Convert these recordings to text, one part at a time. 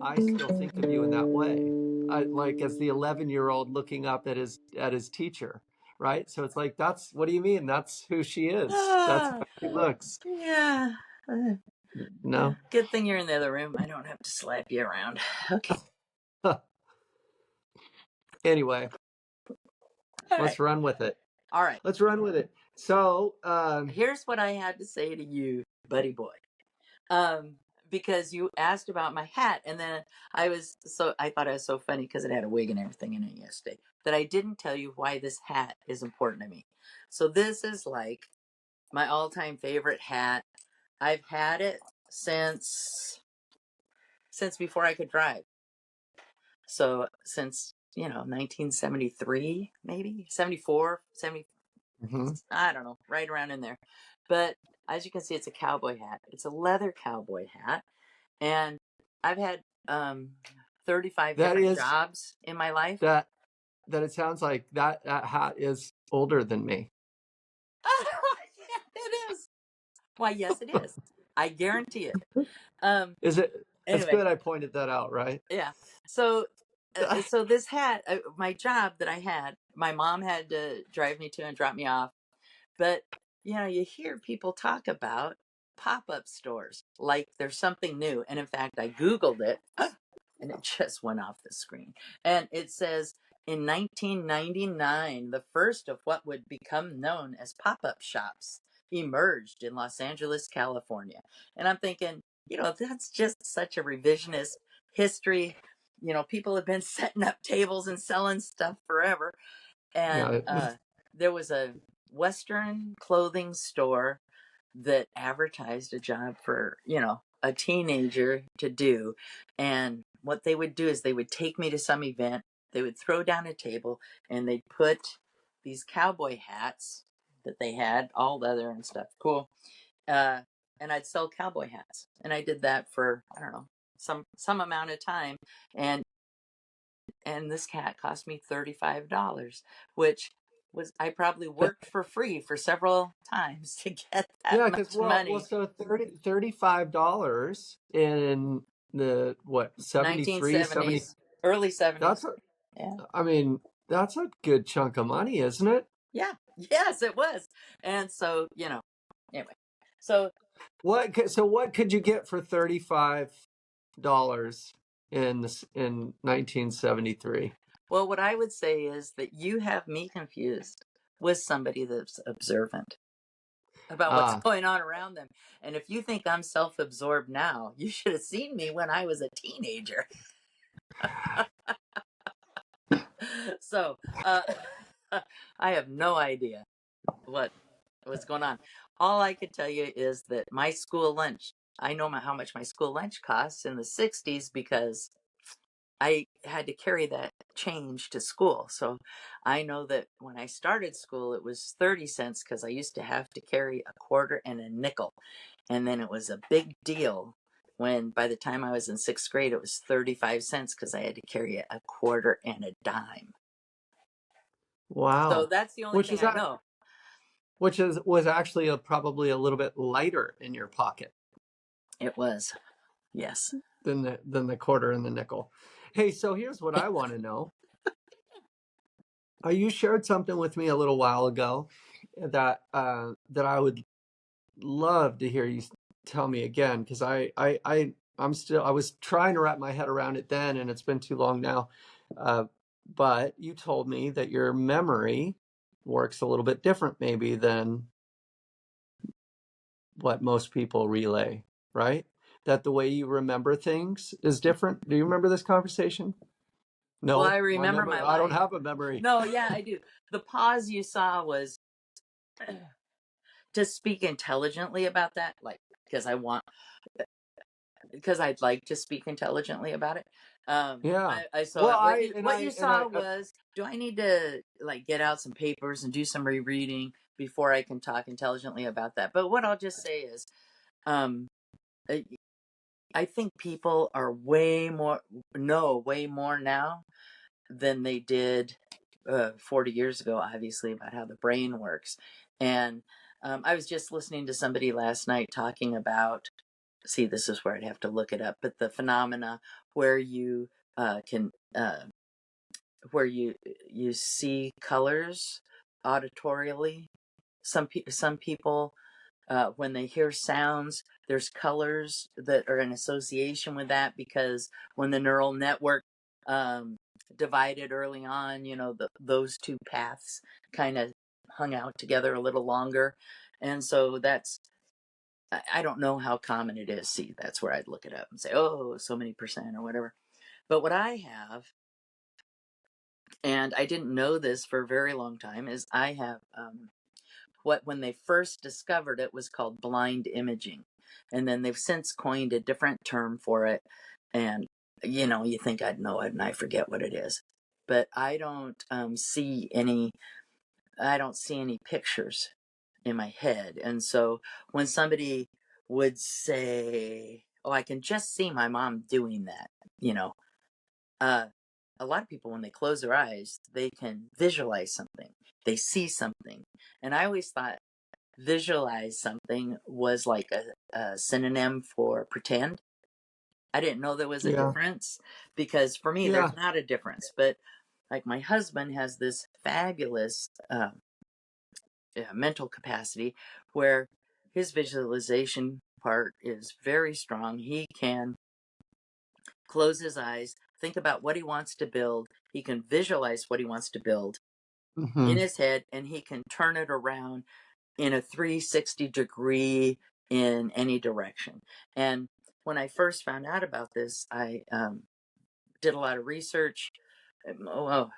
I still think of you in that way. Like as the 11-year-old looking up at his teacher, right? So it's like, that's, what do you mean? That's who she is. That's how she looks. Yeah. No. Good thing you're in the other room. I don't have to slap you around. Okay. Anyway, let's run with it. All right. Let's run with it. So here's what I had to say to you, buddy boy. Because you asked about my hat, and then I thought it was so funny because it had a wig and everything in it yesterday, that I didn't tell you why this hat is important to me. So this is like my all-time favorite hat. I've had it since before I could drive. So since 1973, maybe 74, 70. I don't know, right around in there. But as you can see, it's a cowboy hat. It's a leather cowboy hat. And I've had 35 different jobs in my life. That it sounds like that hat is older than me. Yeah, it is. Why, yes, it is. I guarantee it. Is it? It's anyway, good I pointed that out, right? Yeah. So this hat, my job that I had, my mom had to drive me to and drop me off. But, you hear people talk about pop-up stores like there's something new. And in fact, I Googled it and it just went off the screen. And it says in 1999, the first of what would become known as pop-up shops emerged in Los Angeles, California. And I'm thinking, that's just such a revisionist history. People have been setting up tables and selling stuff forever. And there was a Western clothing store that advertised a job for, a teenager to do. And what they would do is they would take me to some event, they would throw down a table, and they'd put these cowboy hats that they had, all leather and stuff. Cool. And I'd sell cowboy hats. And I did that for, I don't know, some amount of time. And this hat cost me $35, which was, I probably worked for free for several times to get that much money. Well, so $35 in the 73, 70, early 70s. I mean, that's a good chunk of money, isn't it? Yeah. Yes, it was. And so, anyway. So what could you get for $35 in 1973? Well, what I would say is that you have me confused with somebody that's observant about what's going on around them. And if you think I'm self-absorbed now, you should have seen me when I was a teenager. So I have no idea what was going on. All I could tell you is that my school lunch, I know how much my school lunch costs in the 60s because I had to carry that change to school. So I know that when I started school, it was 30 cents because I used to have to carry a quarter and a nickel. And then it was a big deal when by the time I was in 6th grade, it was 35 cents because I had to carry a quarter and a dime. Wow. So that's the only thing I know. Which was actually probably a little bit lighter in your pocket. It was, yes. Than the quarter and the nickel. Hey, so here's what I want to know. You shared something with me a little while ago that I would love to hear you tell me again, because I was trying to wrap my head around it then, and it's been too long now. But you told me that your memory works a little bit different maybe than what most people relay, right? That the way you remember things is different. Do you remember this conversation? No. Well, I remember my life. I don't have a memory. No, yeah, I do. The pause you saw was to speak intelligently about that, like, because I'd like to speak intelligently about it. Yeah. I saw what you saw was, do I need to like get out some papers and do some rereading before I can talk intelligently about that? But what I'll just say is, I think people are way more now than they did 40 years ago, obviously, about how the brain works. And I was just listening to somebody last night talking about see, this is where I'd have to look it up, but the phenomena where you can where you see colors auditorially. Some people, when they hear sounds, there's colors that are in association with that, because when the neural network um, divided early on, those two paths kind of hung out together a little longer. And so I don't know how common it is. See, that's where I'd look it up and say, oh, so many percent or whatever. But what I have, and I didn't know this for a very long time, is I have what, when they first discovered it, was called blind imaging. And then they've since coined a different term for it. And, you think I'd know it, and I forget what it is. But I don't see any pictures in my head. And so when somebody would say, oh, I can just see my mom doing that, uh, a lot of people, when they close their eyes, they can visualize something, they see something. And I always thought visualize something was like a synonym for pretend. I didn't know there was a Yeah. difference, because for me, Yeah. there's not a difference. But like, my husband has this fabulous mental capacity where his visualization part is very strong. He can close his eyes, think about what he wants to build. He can visualize what he wants to build in Hmm. his head, and he can turn it around in a 360-degree in any direction. And when I first found out about this, I did a lot of research. Oh,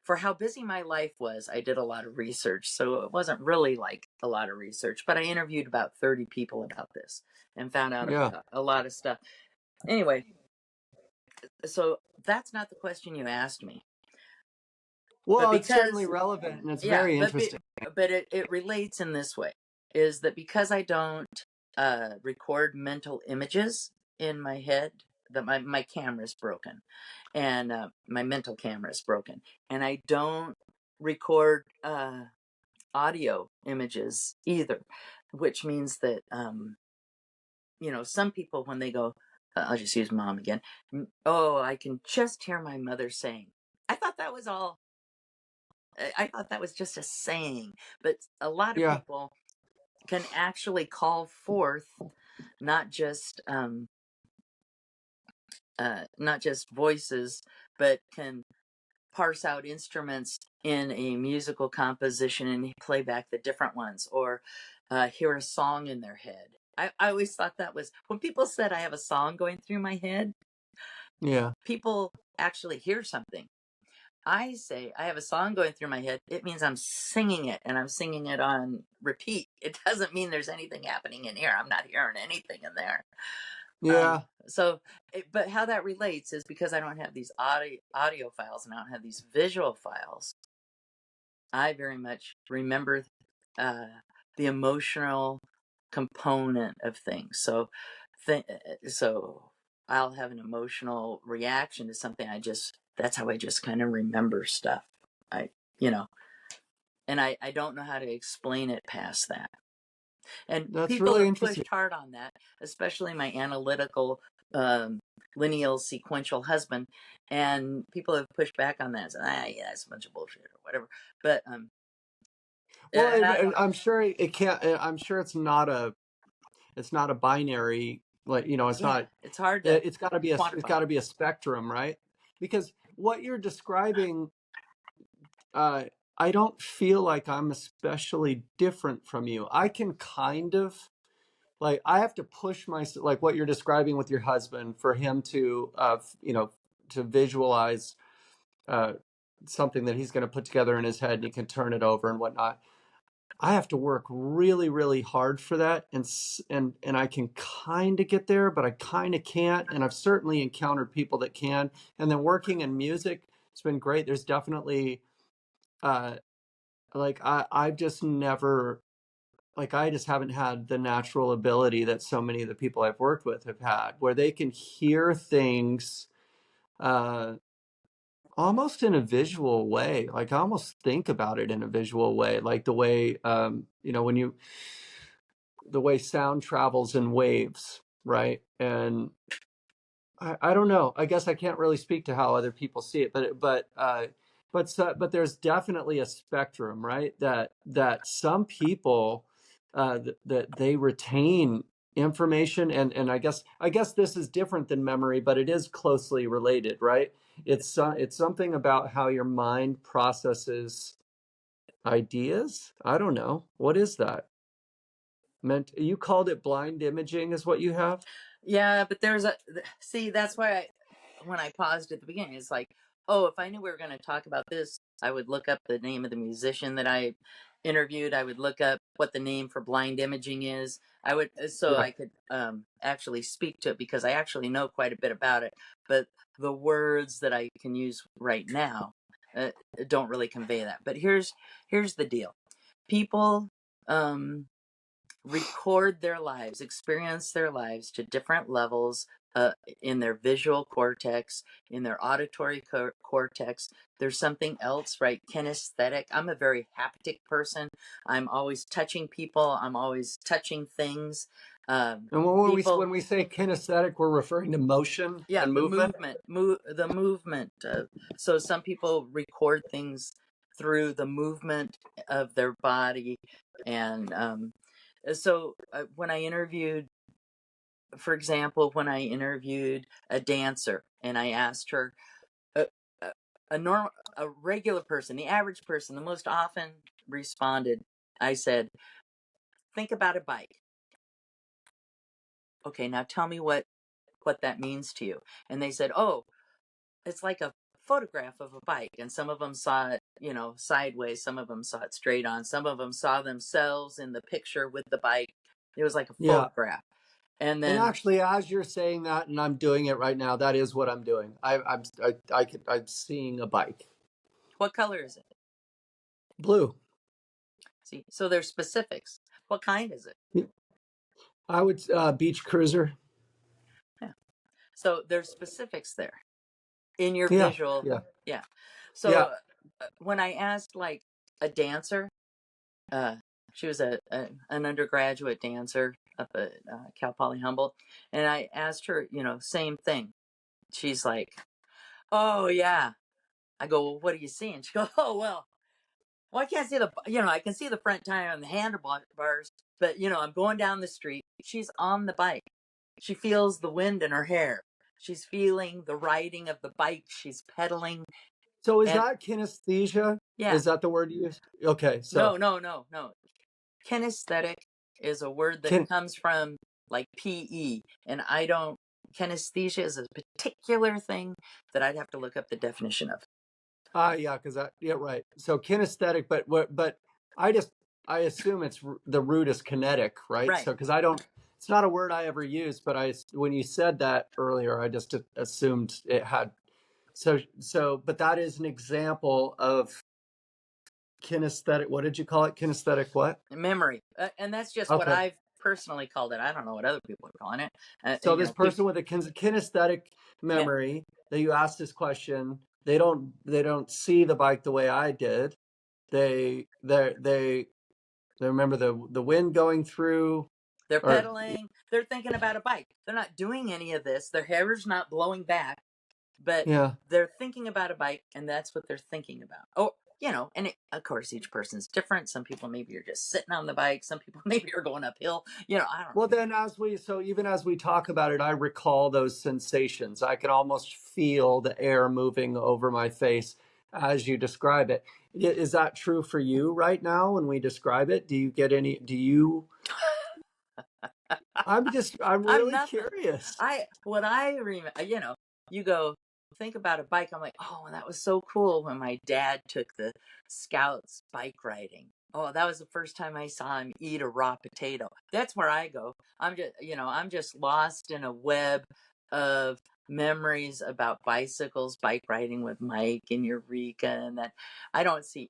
for how busy my life was, I did a lot of research. So it wasn't really like a lot of research, but I interviewed about 30 people about this and found out Yeah. about a lot of stuff. Anyway, so that's not the question you asked me. But Well, it's certainly because, relevant and it's yeah, very interesting. but it relates in this way, is that because I don't record mental images in my head, that my camera is broken, and my mental camera is broken, and I don't record audio images either, which means that some people, when they go, I'll just use mom again. Oh, I can just hear my mother saying. I thought that was all. I thought that was just a saying, but a lot of Yeah. people can actually call forth not just voices, but can parse out instruments in a musical composition and play back the different ones, or hear a song in their head. I always thought that was, when people said I have a song going through my head, Yeah. people actually hear something. I say I have a song going through my head, it means I'm singing it, and I'm singing it on repeat. It doesn't mean there's anything happening in here. I'm not hearing anything in there. Yeah. But how that relates is because I don't have these audio files, and I don't have these visual files. I very much remember uh, the emotional component of things. So I'll have an emotional reaction to something. That's how I just kind of remember stuff. I, you know, and I don't know how to explain it past that. And That's people really have interesting. pushed hard on that, especially my analytical, um, lineal sequential husband. And people have pushed back on that. So, yeah, that's a bunch of bullshit or whatever. But, Well, and I don't, I'm sure it can't. I'm sure it's not a binary. Like, it's yeah, not. it's hard to It's got to be it's quantify. got to be a spectrum, right? Because what you're describing, uh, I don't feel like I'm especially different from you. I can kind of, like, I have to push myself, like what you're describing with your husband, for him to to visualize uh something that he's going to put together in his head, and he can turn it over and whatnot. I have to work really, really hard for that, and I can kind of get there, but I kind of can't. And I've certainly encountered people that can. And then working in music, it's been great. There's definitely uh like I've just never, like, I just haven't had the natural ability that so many of the people I've worked with have had, where they can hear things uh almost in a visual way. Like, I almost think about it in a visual way, like the way when you the way sound travels in waves, right? And I don't know. I guess I can't really speak to how other people see it, but there's definitely a spectrum, right? That some people that they retain information, and I guess this is different than memory, but it is closely related, right? It's something about how your mind processes ideas. I don't know. What is that? You called it blind imaging, is what you have? Yeah, but see, that's why when I paused at the beginning, it's like, oh, if I knew we were going to talk about this, I would look up the name of the musician that I interviewed. I would look up what the name for blind imaging is. So Yeah. I could actually speak to it, because I actually know quite a bit about it. But the words that I can use right now uh, don't really convey that. But here's the deal: people record their lives, experience their lives to different levels in their visual cortex, in their auditory cortex. There's something else, right? Kinesthetic. I'm a very haptic person. I'm always touching people. I'm always touching things. And when People, we say kinesthetic, we're referring to motion yeah, and the movement. the movement. So some people record things through the movement of their body, and when I interviewed, for example, when I interviewed a dancer and I asked her, a, a, a regular person, the average person, the most often responded, I said, think about a bike. Okay, now tell me what that means to you. And they said, oh, it's like a photograph of a bike. And some of them saw it, sideways. Some of them saw it straight on. Some of them saw themselves in the picture with the bike. It was like a Yeah. photograph. And And then, actually, as you're saying that, and I'm doing it right now, that is what I'm doing. I'm seeing a bike. what color is it? Blue. See, so there's specifics. What kind is it? I would beach cruiser. Yeah. So there's specifics there in your Yeah. visual. Yeah. Yeah. Yeah. So when I asked like a dancer, uh, she was an undergraduate dancer up at Cal Poly Humboldt, and I asked her, same thing. She's like, "Oh yeah." I go, "Well, what are you seeing?" She goes, "Oh well, I can't see I can see the front tire and the handlebars, but I'm going down the street. She's on the bike. She feels the wind in her hair. She's feeling the riding of the bike. She's pedaling. So is And that kinesthesia? yeah, Is that the word you use? Okay. So no. Kinesthetic is a word that can comes from like PE. And kinesthesia is a particular thing that I'd have to look up the definition of. yeah, because yeah, right. So kinesthetic, but I just I assume the root is kinetic, right? Right. So because I don't, it's not a word I ever use, but when you said that earlier, I just assumed it had. But that is an example of kinesthetic. What did you call it? Kinesthetic what? Memory. And that's just what Okay. I've personally called it. I don't know what other people are calling it. So this People. person with a kinesthetic Yeah. memory that you asked this question, they don't see the bike the way I did. They remember the wind going through, They're or pedaling. They're thinking about a bike. They're not doing any of this. Their hair is not blowing back, but yeah. they're thinking about a bike, and that's what they're thinking about. Oh, and of course, each person's different. Some people maybe are just sitting on the bike. Some people maybe are going uphill. I don't Well, know. then even as we talk about it, I recall those sensations. I can almost feel the air moving over my face as you describe it. Is that true for you right now when we describe it? I'm I'm really nothing. curious. What I remember, you go think about a bike. I'm like, oh, that was so cool when my dad took the scouts bike riding. Oh, that was the first time I saw him eat a raw potato. That's where I go. I'm just lost in a web of memories about bicycles, bike riding with Mike and Eureka, and that I don't see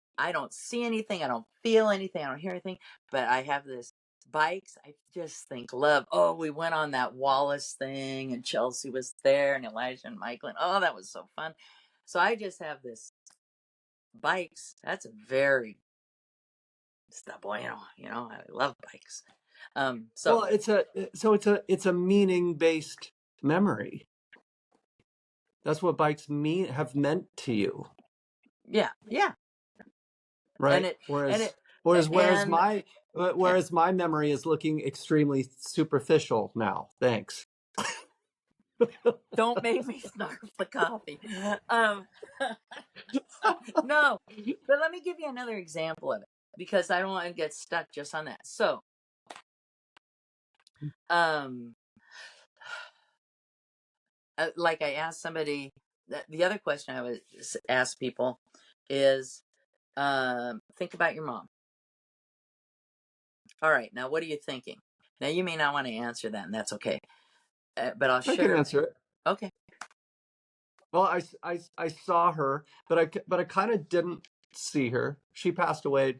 anything, I don't feel anything, I don't hear anything, but I have this bikes. I just think love. Oh, we went on that Wallace thing, and Chelsea was there, and Elijah and Michael, and oh, that was so fun. So I just have this bikes. That's a very stuff. Boy, I love bikes. Well, it's a meaning-based memory. That's what bikes have meant to you, yeah, and right? it and Whereas it whereas whereas and my yeah. whereas my memory is looking extremely superficial now. Thanks. Don't make me snarf the coffee. Um, no, but let me give you another example of it because I don't want to get stuck just on that. So, like I asked somebody, the other question I would ask people is, think about your mom. All right, now what are you thinking? Now you may not want to answer that, and that's okay. But I'll I can share. answer it. Okay. Well, I saw her, but I kind of didn't see her. She passed away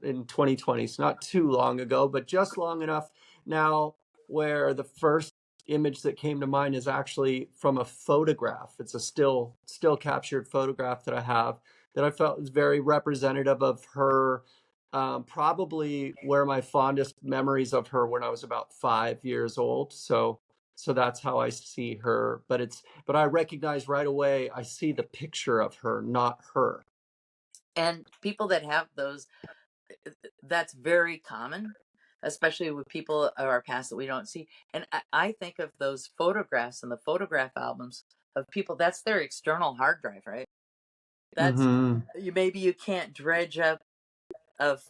in 2020, so not too long ago, but just long enough now where the first image that came to mind is actually from a photograph. It's a still captured photograph that I have that I felt was very representative of her. Probably where my fondest memories of her when I was about 5 years old. So that's how I see her. But I recognize right away, I see the picture of her, not her. And people that have those, that's very common, especially with people of our past that we don't see. And I think of those photographs and the photograph albums of people, that's their external hard drive, right? That's Mm-hmm. maybe you can't dredge up of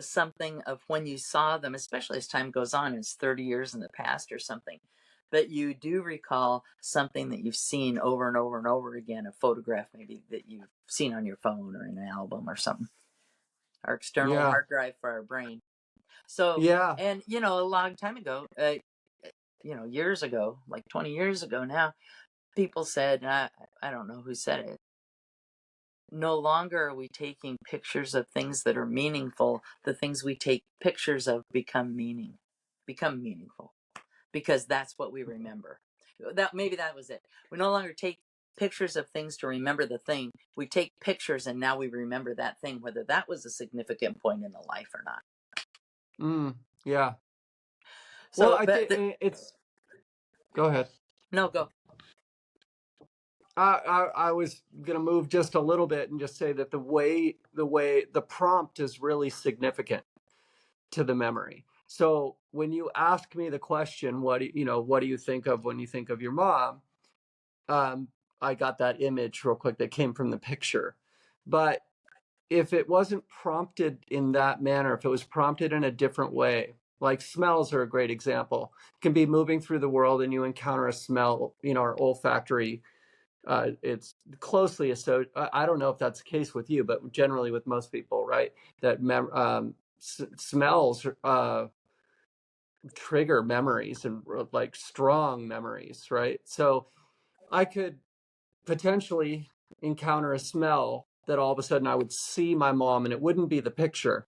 something of when you saw them, especially as time goes on, it's 30 years in the past or something. But you do recall something that you've seen over and over and over again, a photograph maybe that you've seen on your phone or in an album or something. Our external Yeah. hard drive for our brain. So, Yeah. and a long time ago, years ago, like 20 years ago now, people said, I don't know who said it, no longer are we taking pictures of things that are meaningful. The things we take pictures of become meaningful, because that's what we remember. That was it. We no longer take pictures of things to remember the thing. We take pictures and now we remember that thing, whether that was a significant point in the life or not. Yeah. Well, So, I think it's. Go ahead. no, go. I was going to move just a little bit and just say that the prompt is really significant to the memory. So when you ask me the question, what do you think of when you think of your mom? Um, I got that image real quick that came from the picture. But if it wasn't prompted in that manner, if it was prompted in a different way, like smells are a great example. You can be moving through the world and you encounter a smell, our olfactory. It's closely associated. I don't know if that's the case with you, but generally with most people, right? That smells trigger memories and like strong memories, right? So I could potentially encounter a smell that all of a sudden I would see my mom and it wouldn't be the picture,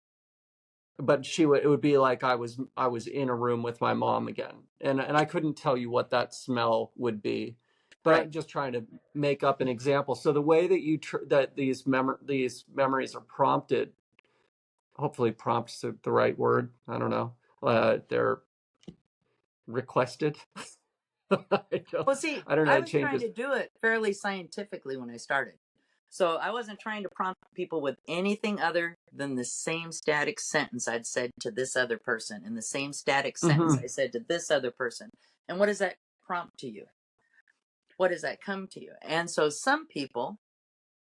but it would be like I was in a room with my mom again. And I couldn't tell you what that smell would be, but Right. I'm just trying to make up an example. So the way that that these memories are prompted, hopefully prompts the right word. I don't know. They're requested. Well, see, I don't know. I It was trying changes. to do it fairly scientifically when I started. So I wasn't trying to prompt people with anything other than the same static sentence I'd said to this other person and the same static sentence Mm-hmm. I said to this other person. And what does that prompt to you? What does that come to you? And so some people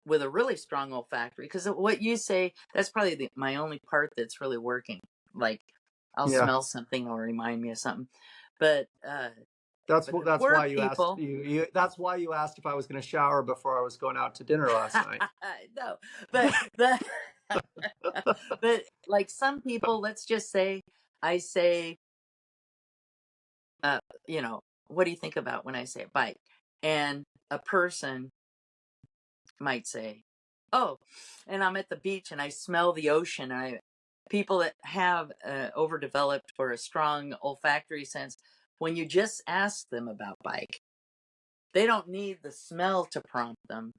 with a really strong olfactory, because what you say, that's probably my only part that's really working. Like I'll Yeah. smell something, it'll remind me of something. But the That's poor why you asked people, that's why you asked if I was going to shower before I was going out to dinner last night. no, but the but like some people, let's just say, I say, uh, what do you think about when I say bike? And a person might say, oh, and I'm at the beach and I smell the ocean. People that have overdeveloped or a strong olfactory sense, when you just ask them about bike, they don't need the smell to prompt them.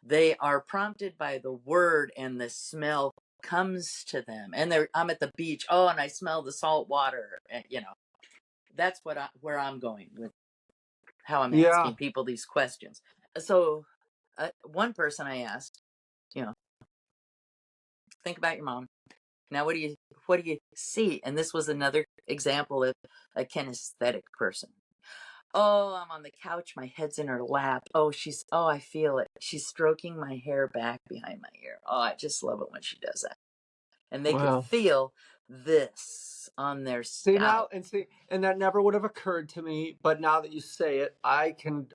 They are prompted by the word and the smell comes to them, and I'm at the beach. Oh, and I smell the salt water. And, that's where I'm going with how I'm Yeah. asking people these questions. So, one person I asked, you know, think about your mom. Now, what do you see? And this was another example of a kinesthetic person. Oh, I'm on the couch. My head's in her lap. Oh, I feel it. She's stroking my hair back behind my ear. Oh, I just love it when she does that. And they could Wow. feel this on their See now, scalp. and that never would have occurred to me, but now that you say it, I can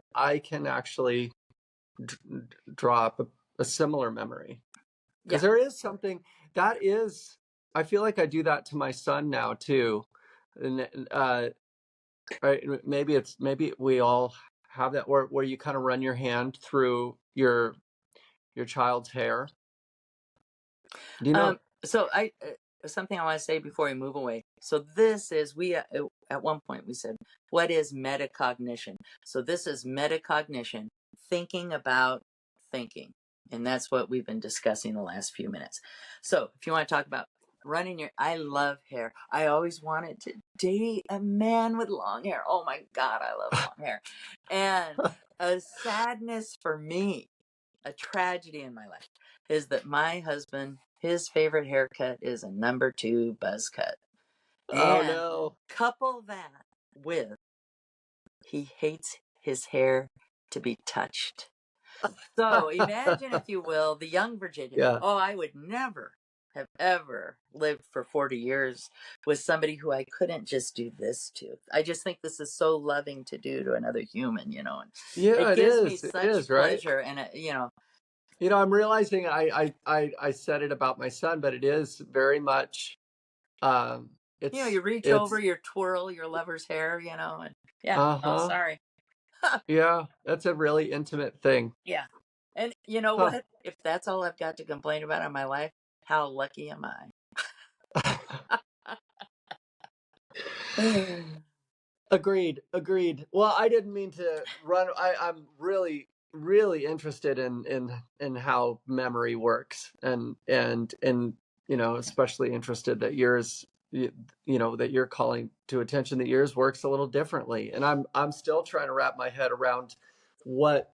actually draw up a similar memory, because Yeah. there is something that is. I feel like I do that to my son now too, and right, maybe we all have that where you kind of run your hand through your child's hair. Do you know? So something I want to say before we move away. So this is at one point we said, what is metacognition? So this is metacognition, thinking about thinking, and that's what we've been discussing the last few minutes. So if you want to talk about I love hair. I always wanted to date a man with long hair. Oh my God, I love long hair. And a sadness for me, a tragedy in my life, is that my husband, his favorite haircut is a number 2 buzz cut. Oh And no. couple that with he hates his hair to be touched. So imagine, if you will, the young Virginia. Yeah. Oh, I would never have ever lived for 40 years with somebody who I couldn't just do this to. I just think this is so loving to do to another human, and Yeah, it it gives me is. It such is, right? pleasure. And, I'm realizing I said it about my son, but it is very much you reach over, it's you twirl your lover's hair, and yeah, oh, uh-huh. sorry. Yeah, that's a really intimate thing. Yeah. And you know Huh. what? If that's all I've got to complain about in my life, how lucky am I? Agreed. Well, I didn't mean to run. I'm really, really interested in how memory works, and especially interested that that you're calling to attention that yours works a little differently. And I'm still trying to wrap my head around what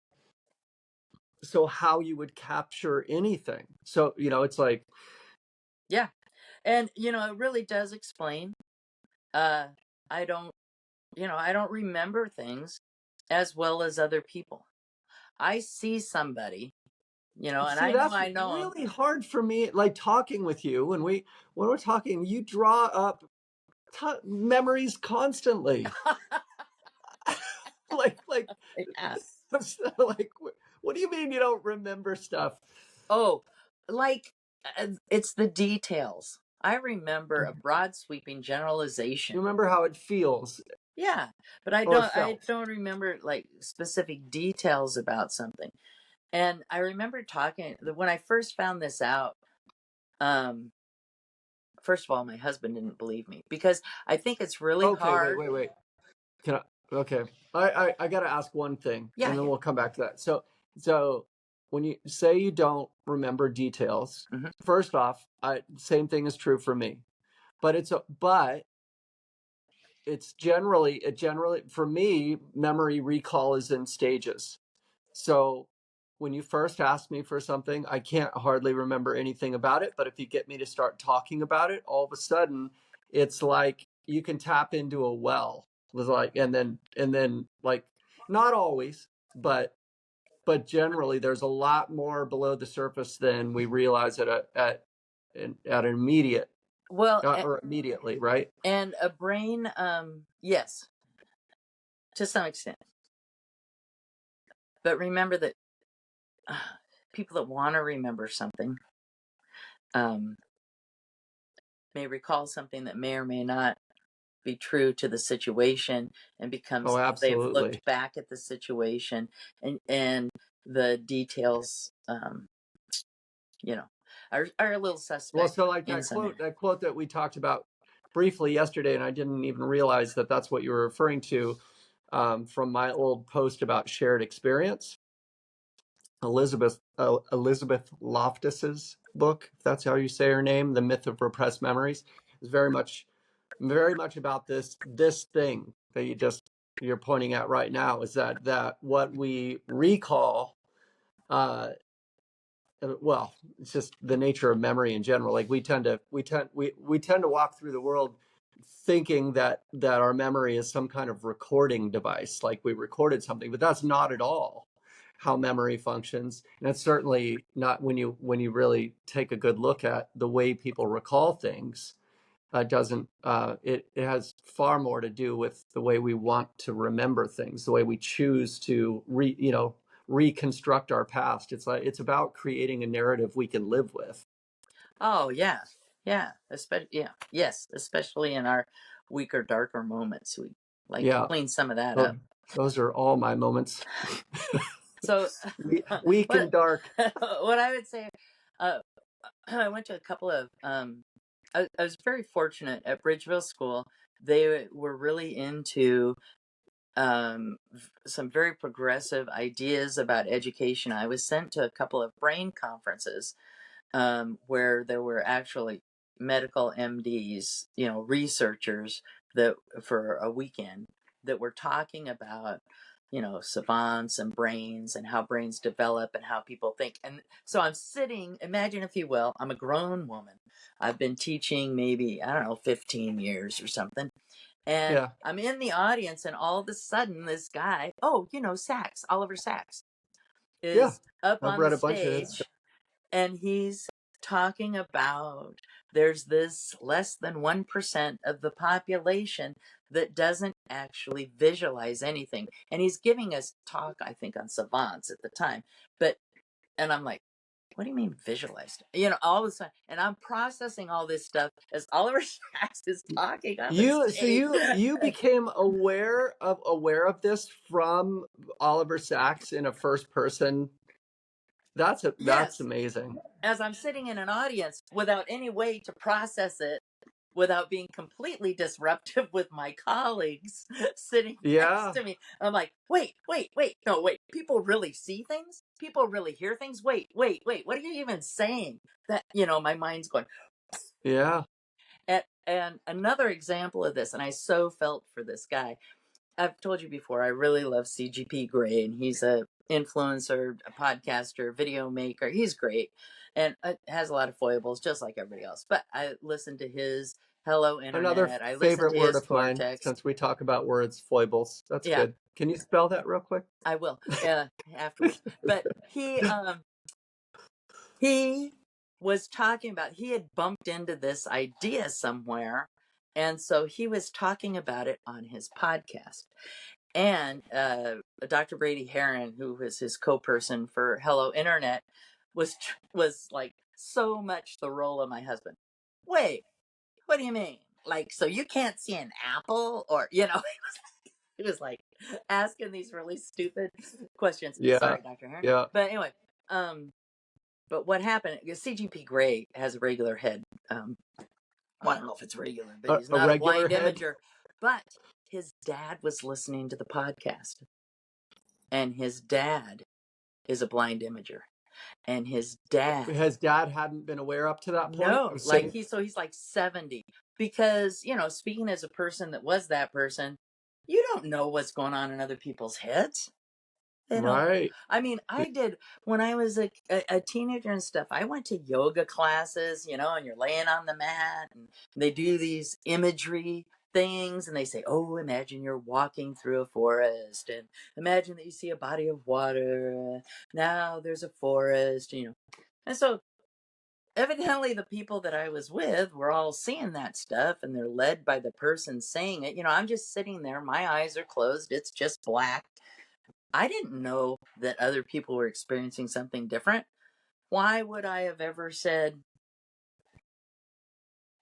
how you would capture anything. So, it's like, Yeah. And it really does explain. Uh I don't, I don't remember things as well as other people. I see somebody, and see, I know that's I know them. really hard for me. Like talking with you, when we're talking, you draw up memories constantly. like Yeah. like what do you mean you don't remember stuff? Oh, like, it's the details. I remember a broad sweeping generalization. You remember how it feels Yeah, but or I felt. don't remember like specific details about something. And I remember talking when I first found this out. Um, First of all, my husband didn't believe me because I think it's really Okay, hard. wait. Can I? Okay, I gotta ask one thing, Yeah, and then yeah. we'll come back to that. So when you say you don't remember details, Hmm. first off, same thing is true for me. But it generally for me, memory recall is in stages. So when you first ask me for something, I can't hardly remember anything about it. But if you get me to start talking about it, all of a sudden, it's like you can tap into a well. Was like, and then like, not always, but generally, there's a lot more below the surface than we realize at an immediate Well, or immediately, right? and a brain, yes, to some extent. But remember that people that want to remember something um, may recall something that may or may not be true to the situation, and becomes Oh, how they've absolutely. looked back at the situation, and the details, you know, are a little Well, suspect so like in that some quote, areas. that quote that we talked about briefly yesterday, and I didn't even realize that that's what you were referring to, from my old post about shared experience. Elizabeth Loftus's book, if that's how you say her name, The Myth of Repressed Memories, is very much about this thing that you're pointing at right now, is that what we recall, uh, well, it's just the nature of memory in general. Like we tend to walk through the world thinking that our memory is some kind of recording device, like we recorded something, but that's not at all how memory functions. And it's certainly not when you really take a good look at the way people recall things. Doesn't it has far more to do with the way we want to remember things, the way we choose to reconstruct our past. It's about creating a narrative we can live with. Oh yeah, yeah. Yes, especially in our weaker, darker moments, we like to Yeah, clean some of that those, up. those are all my moments. So, Weak what and dark. what I would say, uh, I went to a couple of. I was very fortunate at Bridgeville School. They were really into some very progressive ideas about education. I was sent to a couple of brain conferences where there were actually medical MDs, researchers that for a weekend that were talking about, savants and brains and how brains develop and how people think. And so I'm sitting, imagine if you will, I'm a grown woman. I've been teaching maybe, I don't know, 15 years or something. And Yeah, I'm in the audience, and all of a sudden, this guy, Sachs, Oliver Sacks, yeah. is up I've on the read a bunch of his stuff. stage, and he's talking about there's this less than 1% of the population that doesn't actually visualize anything. And he's giving us talk, I think, on savants at the time. And I'm like, what do you mean visualized? All of a sudden, and I'm processing all this stuff as Oliver Sacks is talking on the You so stage. you became aware of this from Oliver Sacks in a first person. That's Yes, amazing. as I'm sitting in an audience without any way to process it, without being completely disruptive with my colleagues sitting next Yeah, to me. I'm like, wait, no, wait. People really see things? People really hear things? Wait. What are you even saying? That, my mind's going. yeah. And another example of this, and I so felt for this guy. I've told you before, I really love CGP Grey, and he's a influencer, a podcaster, video maker. He's great, and has a lot of foibles, just like everybody else. But I listen to his Hello Another Internet. I listen favorite to word his of mine, Cortex. since we talk about words, foibles. That's Yeah, good. Can you spell that real quick? I will afterwards. But he was talking about, he had bumped into this idea somewhere, and so he was talking about it on his podcast. And Dr. Brady Heron, who was his co-person for Hello Internet, was like so much the role of my husband. Wait, what do you mean? Like, so you can't see an apple, or he was like asking these really stupid questions. Yeah, Sorry, Dr. Heron. yeah. But anyway, but what happened? CGP Grey has a regular head. Well, I don't know if it's regular, but he's A not a regular blind head. imager. But his dad was listening to the podcast, and his dad is a blind imager, and his dad, His dad hadn't been aware up to that point no, of like saying, he's like 70, because speaking as a person that was that person, you don't know what's going on in other people's heads. right. I mean, I did when I was a teenager and stuff. I went to yoga classes, and you're laying on the mat, and they do these imagery things, and they say, oh, imagine you're walking through a forest, and imagine that you see a body of water. Now there's a forest, And so evidently the people that I was with were all seeing that stuff, and they're led by the person saying it. I'm just sitting there, my eyes are closed, it's just black. I didn't know that other people were experiencing something different. Why would I have ever said,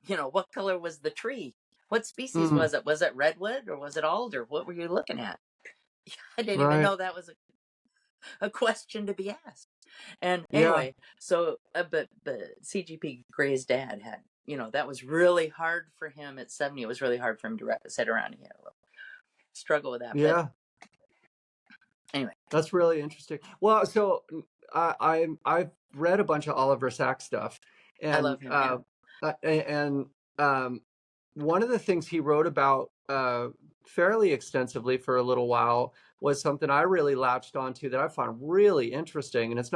what color was the tree? What species Mm, was it? Was it redwood or was it alder? What were you looking at? I didn't even right. know that was a question to be asked. And Yeah, anyway, so, but CGP Gray's dad had, that was really hard for him at 70. It was really hard for him to wrap his head around. He had a little struggle with that. But yeah. anyway, That's really interesting. Well, so I've read a bunch of Oliver Sacks stuff, I and love him. Yeah. and one of the things he wrote about fairly extensively for a little while was something I really latched onto that I found really interesting. And it's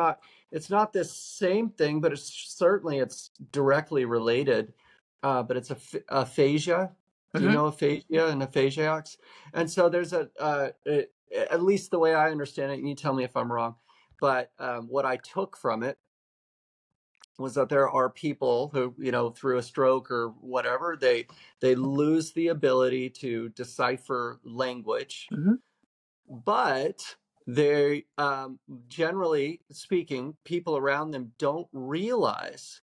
not this same thing, but it's directly related. But it's aphasia. Do you Hmm. know aphasia and aphasiacs? And so there's at least the way I understand it, and you tell me if I'm wrong, but what I took from it was that there are people who, through a stroke or whatever, they lose the ability to decipher language, Hmm. but they, generally speaking, people around them don't realize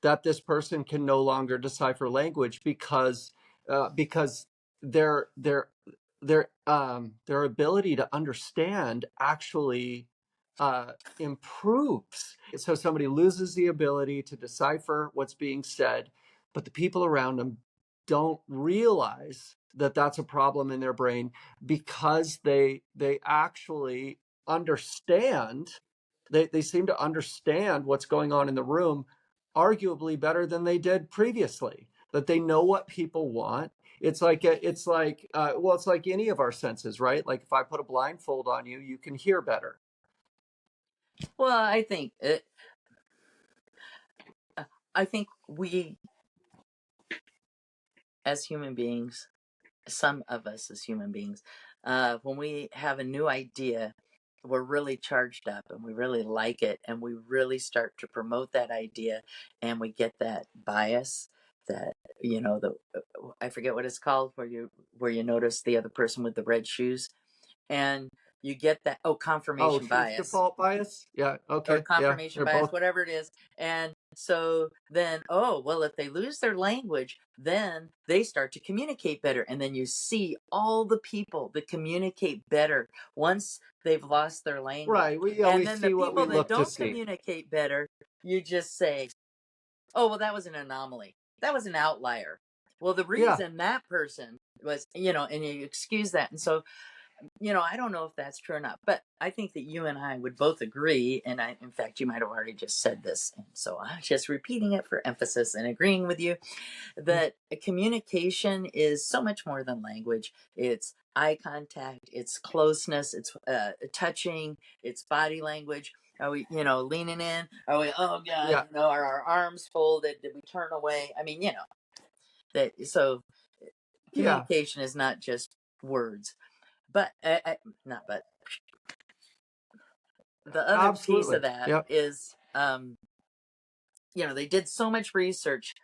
that this person can no longer decipher language because their their their ability to understand actually improves. So somebody loses the ability to decipher what's being said, but the people around them don't realize that that's a problem in their brain because they actually understand. They seem to understand what's going on in the room arguably better than they did previously. That they know what people want. It's like any of our senses, right? Like if I put a blindfold on you, you can hear better. Well, I think we, as human beings, some of us as human beings, when we have a new idea, we're really charged up and we really like it, and we really start to promote that idea, and we get that bias that, the I forget what it's called, where you notice the other person with the red shoes, and you get that, Oh, confirmation truth bias, default bias. Yeah. or Okay. Yeah. confirmation They're bias, both whatever it is. And so then, oh, well, if they lose their language, then they start to communicate better. And then you see all the people that communicate better once they've lost their language. right. We And always then the see what we people that look to don't see. communicate better, you just say, oh, well, that was an anomaly. That was an outlier. Well, the Yeah. reason that person was, and you excuse that. And so, I don't know if that's true or not, but I think that you and I would both agree, and in fact, you might have already just said this, and so I'm just repeating it for emphasis and agreeing with you, that communication is so much more than language. It's eye contact, it's closeness, it's touching, it's body language. Are we, leaning in? Are we, oh God, Yeah. are our arms folded? Did we turn away? I mean, that, so Yeah. communication is not just words. But not but the other piece of Absolutely. that Yep. is, they did so much research,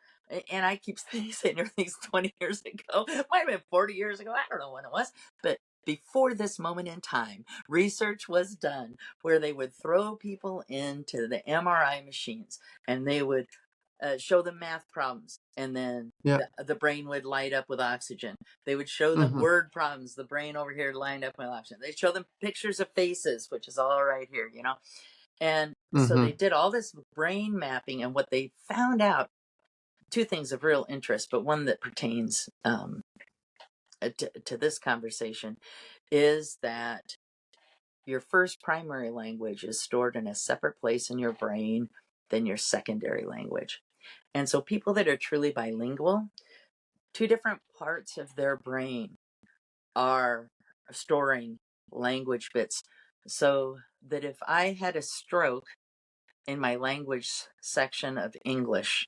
and I keep saying everything's 20 years ago. It might have been 40 years ago. I don't know when it was, but before this moment in time, research was done where they would throw people into the MRI machines, and they would show them math problems, and then Yeah. the brain would light up with oxygen. They would show them Mm-hmm. word problems, the brain over here lined up with oxygen. They'd show them pictures of faces, which is all right here, And so Mm-hmm. they did all this brain mapping, and what they found out, two things of real interest, but one that pertains to this conversation, is that your first primary language is stored in a separate place in your brain than your secondary language. And so people that are truly bilingual, two different parts of their brain are storing language bits. So that if I had a stroke in my language section of English,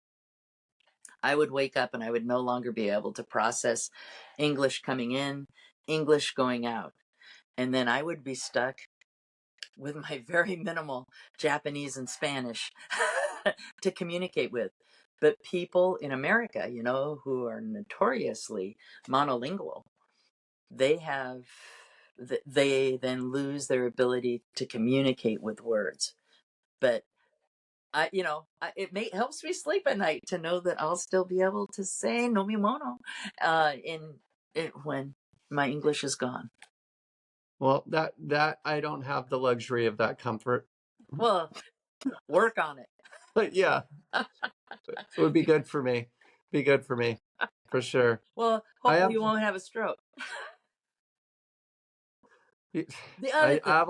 I would wake up and I would no longer be able to process English coming in, English going out. And then I would be stuck with my very minimal Japanese and Spanish to communicate with. But people in America, who are notoriously monolingual, they have they then lose their ability to communicate with words. But helps me sleep at night to know that I'll still be able to say no mi mono in it when my English is gone. Well, that I don't have the luxury of that comfort. Well, work on it. But yeah, it would be good for me. Be good for me, for sure. Well, I hopefully have you won't have a stroke. The other I thing. have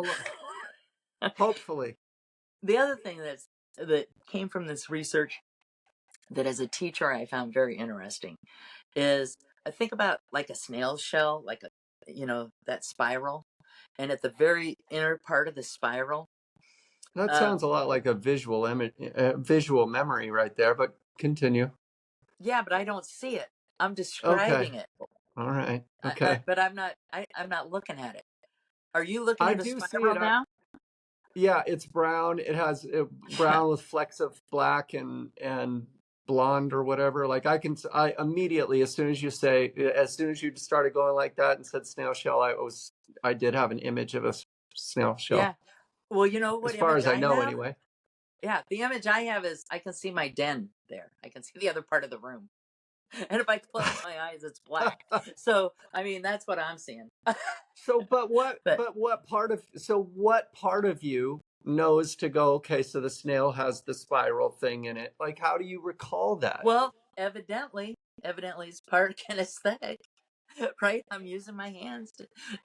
hopefully. the other thing that came from this research that as a teacher I found very interesting is I think about like a snail shell, like that spiral, and at the very inner part of the spiral, That um, sounds a lot like a visual image, visual memory right there, but continue. yeah, but I don't see it. I'm Okay. describing it, All right. Okay. but I'm not looking at it. Are you looking I at a do see it. spiral now? Yeah, it's brown. It has brown with flecks of black and blonde or whatever. Like I immediately, as soon as you started going like that and said snail shell, I did have an image of a snail Yeah. shell, Well, you know as what far image as I I know have? anyway. Yeah, the image I have is I can see my den there. I can see the other part of the room. And if I close my eyes, it's black. So, I mean, that's what I'm seeing. So, But what part of you knows to go, okay, so the snail has the spiral thing in it. Like, how do you recall that? well, evidently it's part kinesthetic, right? I'm using my hands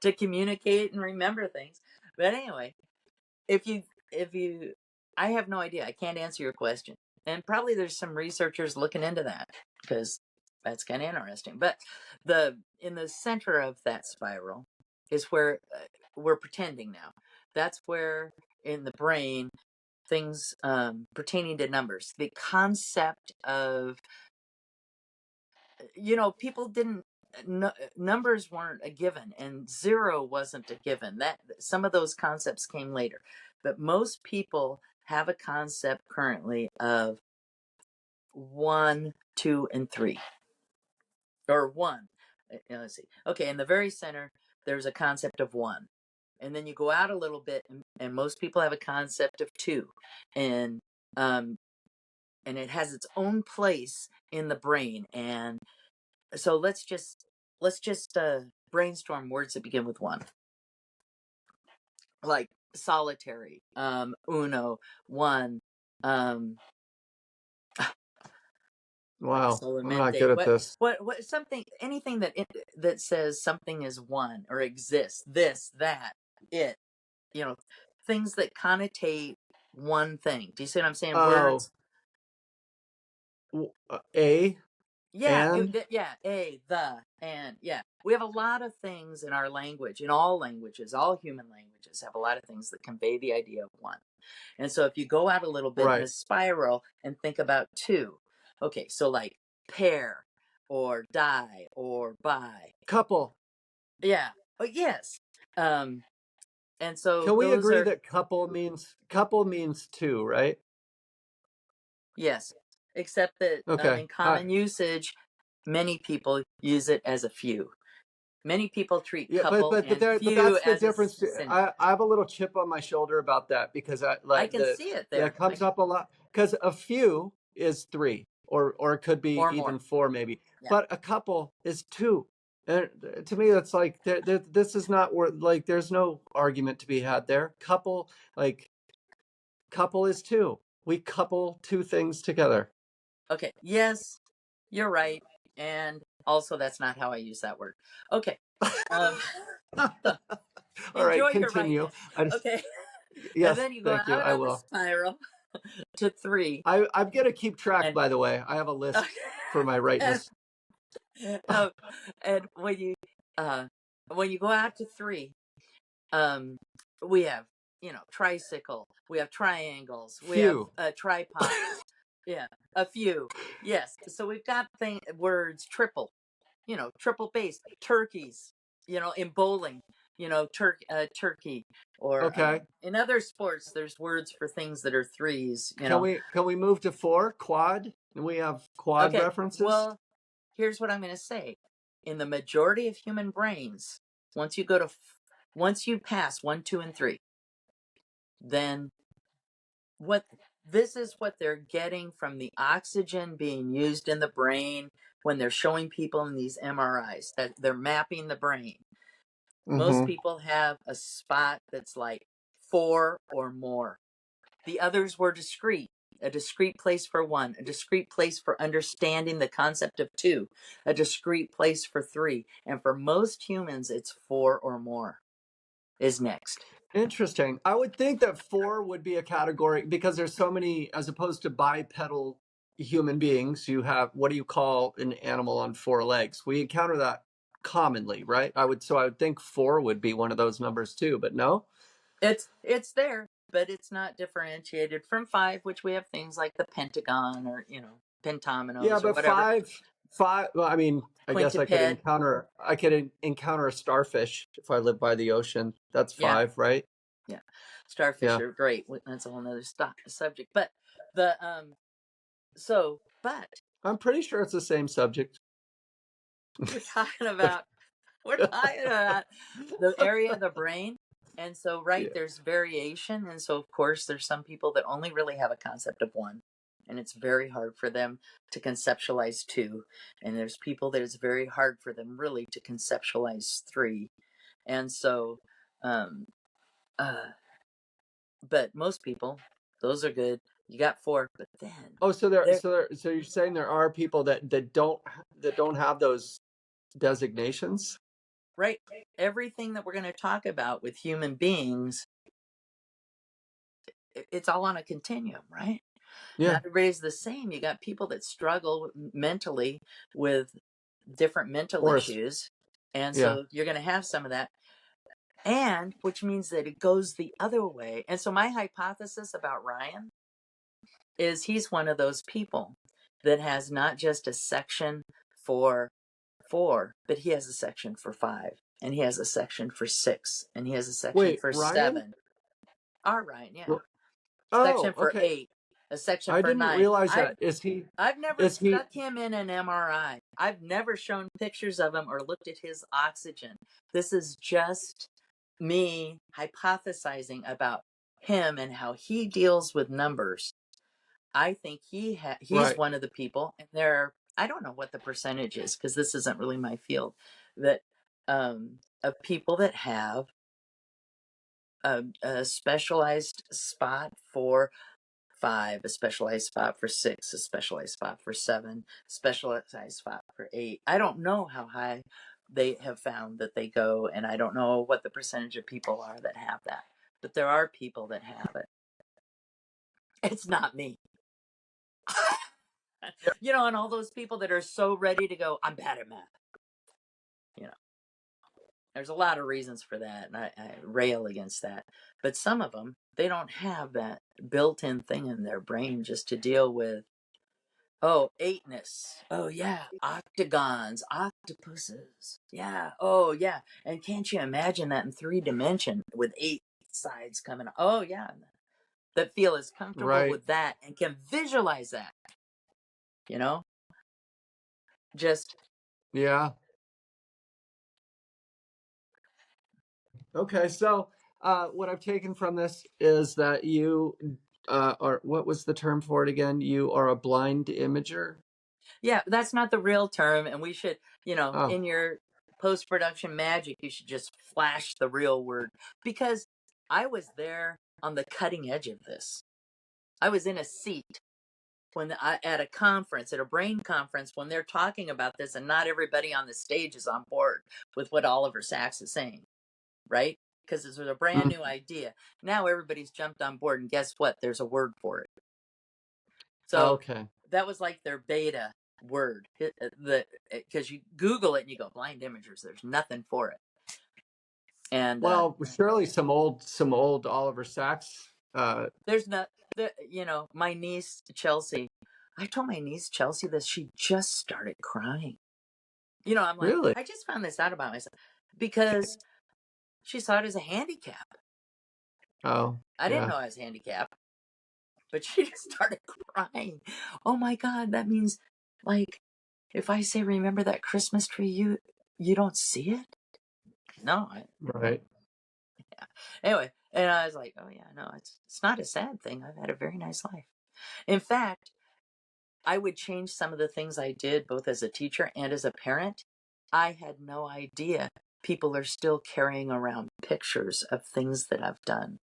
to communicate and remember things. But anyway, if you if you I have no idea. I can't answer your question. And probably there's some researchers looking into that because that's kind of interesting. But the in the center of that spiral is where we're pretending now. That's where in the brain things pertaining to numbers, the concept of people didn't numbers weren't a given and zero wasn't a given. That some of those concepts came later, but most people have a concept currently of 1, 2, and 3, or 1. Let's see. Okay, in the very center there's a concept of 1, and then you go out a little bit and most people have a concept of 2, and um and it has its own place in the brain. And so let's just brainstorm words that begin with 1, like solitary, uno, 1, um Wow, I'm not solamente. good at what this. what something, anything that says something is 1 or exists, this, that, it, you know things that connotate one thing. Do you see what I'm saying? Oh, Words. a Yeah, and yeah, a, the, and yeah. We have a lot of things in our language, in all languages, all human languages have a lot of things that convey the idea of 1. And so if you go out a little bit in right. the spiral and think about 2, okay, so like pair or die or buy. Couple. Yeah. Oh, yes. Um, and so Can we those agree are, that couple means two, right? yes, except that Okay. in common usage, many people use it as a few. Many people treat Yeah, couple and but few that's the as a difference. synonym. I have a little chip on my shoulder about that because I can see it there. that comes up a lot because a few is three or it could be Or more. even four maybe, Yeah. but a couple is two. And to me, that's like this is not worth like there's no argument to be had there. Couple is two. We couple two things together. Okay. Yes, you're right. And also, that's not how I use that word. Okay. Um, All right, enjoy your continue. rightness. I just Okay. And yes, then you go thank you. out I on the will. spiral to 3. I'm gonna keep track, And, by the way. I have a list for my and, rightness. uh, and uh, when you go out to 3, um, we have, tricycle, we have triangles, we have Few. tripods. Yeah, a few. Yes. So we've got words triple, triple base, turkeys, in bowling, turkey, or Okay. in other sports, there's words for things that are threes, Can we move to four? Quad? We have quad Okay, references. well, here's what I'm going to say. In the majority of human brains, once you go to, once you pass 1, 2, and 3, then what this is what they're getting from the oxygen being used in the brain when they're showing people in these MRIs that they're mapping the brain. Most Mm-hmm. people have a spot that's like 4 or more. The others were discrete. A discrete place for 1, a discrete place for understanding the concept of 2, a discrete place for 3. And for most humans, it's 4 or more is next. Interesting. I would think that four would be a category because there's so many, as opposed to bipedal human beings, you have what do you call an animal on four legs? We encounter that commonly, right? I would think four would be one of those numbers too, but no? It's there, but it's not differentiated from five, which we have things like the pentagon or Yeah, pentominoes or but whatever. well, I mean, I guess Quintuped. I could encounter a starfish if I live by the ocean. That's Yeah, five, right? yeah. Starfish Yeah. are great. That's a whole nother subject. But the but I'm pretty sure it's the same subject. we're talking about we're talking about the area of the brain. And so, right, Yeah. there's variation. And so, of course, there's some people that only really have a concept of one. And it's very hard for them to conceptualize two. And there's people that it's very hard for them really to conceptualize three. And so, um, uh, but most people, those are good. You got four, but then Oh, there, so you're saying there are people that don't have those designations? right, everything that we're going to talk about with human beings, it's all on a continuum, right? Yeah, Not everybody's the same. You got people that struggle mentally with different of mental course. issues. And Yeah. so you're going to have some of that. And which means that it goes the other way. And so my hypothesis about Ryan is he's one of those people that has not just a section for four, but he has a section for five, and he has a section for six, and he has a section Wait, for Ryan? seven. Our Ryan, yeah. R- Section Oh, for okay. eight, a section I for didn't nine. realize I've that. I've never Is he stuck him in an MRI. I've never shown pictures of him or looked at his oxygen. This is just me hypothesizing about him and how he deals with numbers. I think he's right? one of the people, and I don't know what the percentage is because this isn't really my field, that of people that have a specialized spot for five, a specialized spot for six, a specialized spot for seven, specialized spot for eight. I don't know how high they have found that they go, and I don't know what the percentage of people are that have that. But there are people that have it. It's not me. Yeah. And all those people that are so ready to go, I'm bad at math. You know, there's a lot of reasons for that, and I rail against that. But some of them, they don't have that built in thing in their brain just to deal with. Oh, eightness. Oh, yeah. Octagons, octopuses. Yeah. Oh, yeah. And can't you imagine that in 3 dimension with eight sides coming? Oh, yeah. That feel as comfortable Right. with that and can visualize that, you know? Just, Yeah. Okay. So, what I've taken from this is that you are, what was the term for it again? You are a blind imager. yeah, that's not the real term. And we should, Oh, in your post production magic, you should just flash the real word because I was there on the cutting edge of this. I was in a seat at a conference, at a brain conference, when they're talking about this, and not everybody on the stage is on board with what Oliver Sacks is saying, right? Because this was a brand mm, new idea. Now everybody's jumped on board, and guess what? There's a word for it. So okay. that was like their beta word. Because you Google it and you go blind imagers. There's nothing for it, and Well, surely some old Oliver Sacks. there's not. My niece Chelsea. I told my niece Chelsea this. She just started crying. I'm like, Really? I just found this out about myself because she saw it as a handicap. Oh, I didn't yeah. know I was handicapped, but she just started crying. Oh my God, that means like if I say remember that Christmas tree, you don't see it? No. Right. Yeah. Anyway, and I was like, oh yeah, no, it's not a sad thing. I've had a very nice life. In fact, I would change some of the things I did both as a teacher and as a parent. I had no idea people are still carrying around pictures of things that I've done,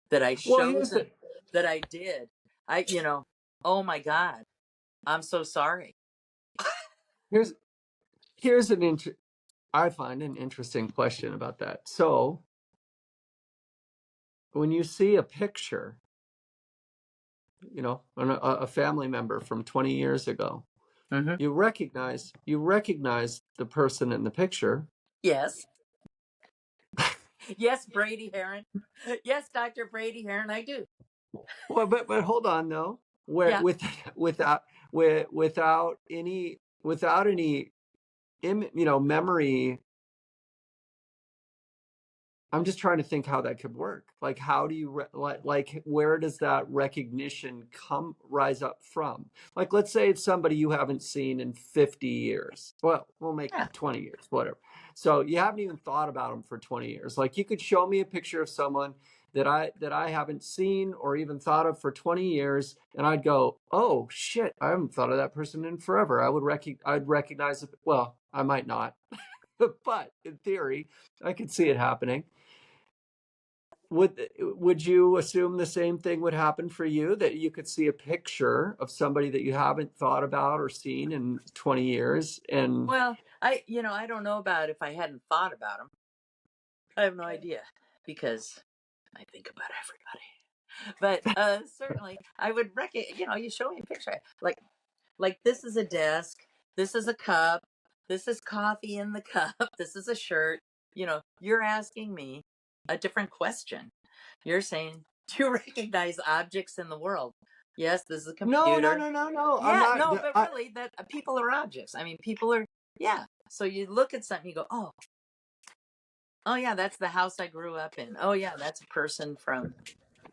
that I Well, showed them, that I did. Oh my God, I'm so sorry. here's here's an I find an interesting question about that. So, when you see a picture, you know, a family member from 20 years ago, Mm-hmm. you recognize the person in the picture. Yes. Yes, Brady Heron. Yes, Dr. Brady Heron, I do. Well, but hold on though. Where Yeah. without any memory. I'm just trying to think how that could work. Like, how do you like where does that recognition rise up from? Like, let's say it's somebody you haven't seen in 50 years. Well, we'll make Yeah. 20 years, whatever. So you haven't even thought about them for 20 years. Like, you could show me a picture of someone that I haven't seen or even thought of for 20 years, and I'd go, "Oh shit, I haven't thought of that person in forever." I'd recognize it. Well, I might not, but in theory, I could see it happening. Would you assume the same thing would happen for you, that you could see a picture of somebody that you haven't thought about or seen in 20 years and Well, I don't know about if I hadn't thought about them. I have no idea because I think about everybody. But certainly I would you show me a picture like this is a desk, this is a cup, this is coffee in the cup, this is a shirt. You're asking me a different question. You're saying, do you recognize objects in the world? Yes, this is a computer. no, I'm Yeah, not no, but really, that people are objects. I mean, people are, yeah. So you look at something, you go, oh yeah, that's the house I grew up in. Oh yeah, that's a person from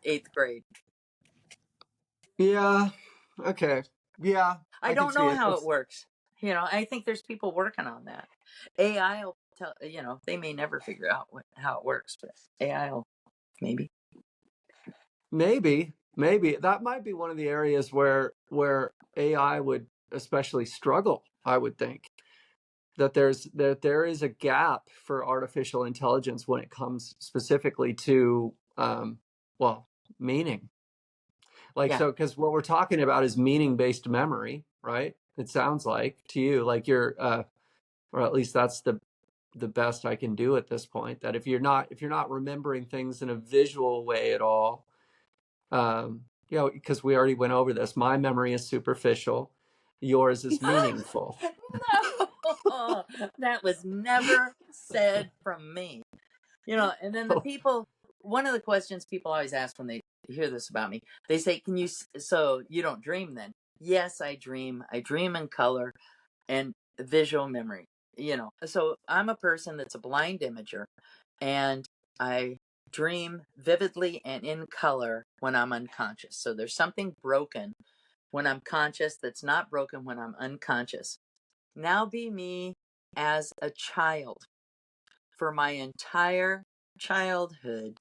8th grade. yeah, okay, yeah, I I can don't see know it. how it It's works. I think there's people working on that. AI will tell, they may never figure out how it works, but AI will maybe. maybe that might be one of the areas where AI would especially struggle, I would think. There is a gap for artificial intelligence when it comes specifically to well, meaning. Like, Yeah. so because what we're talking about is meaning based memory, right? It sounds like to you like you're or at least that's the best I can do at this point, that if you're not remembering things in a visual way at all, because we already went over this, my memory is superficial, yours is meaningful. No, that was never said from me. And then one of the questions people always ask when they hear this about me, they say, so you don't dream then? Yes, I dream. I dream in color and visual memory. So I'm a person that's a blind imager, and I dream vividly and in color when I'm unconscious. So there's something broken when I'm conscious that's not broken when I'm unconscious. Now be me as a child. For my entire childhood,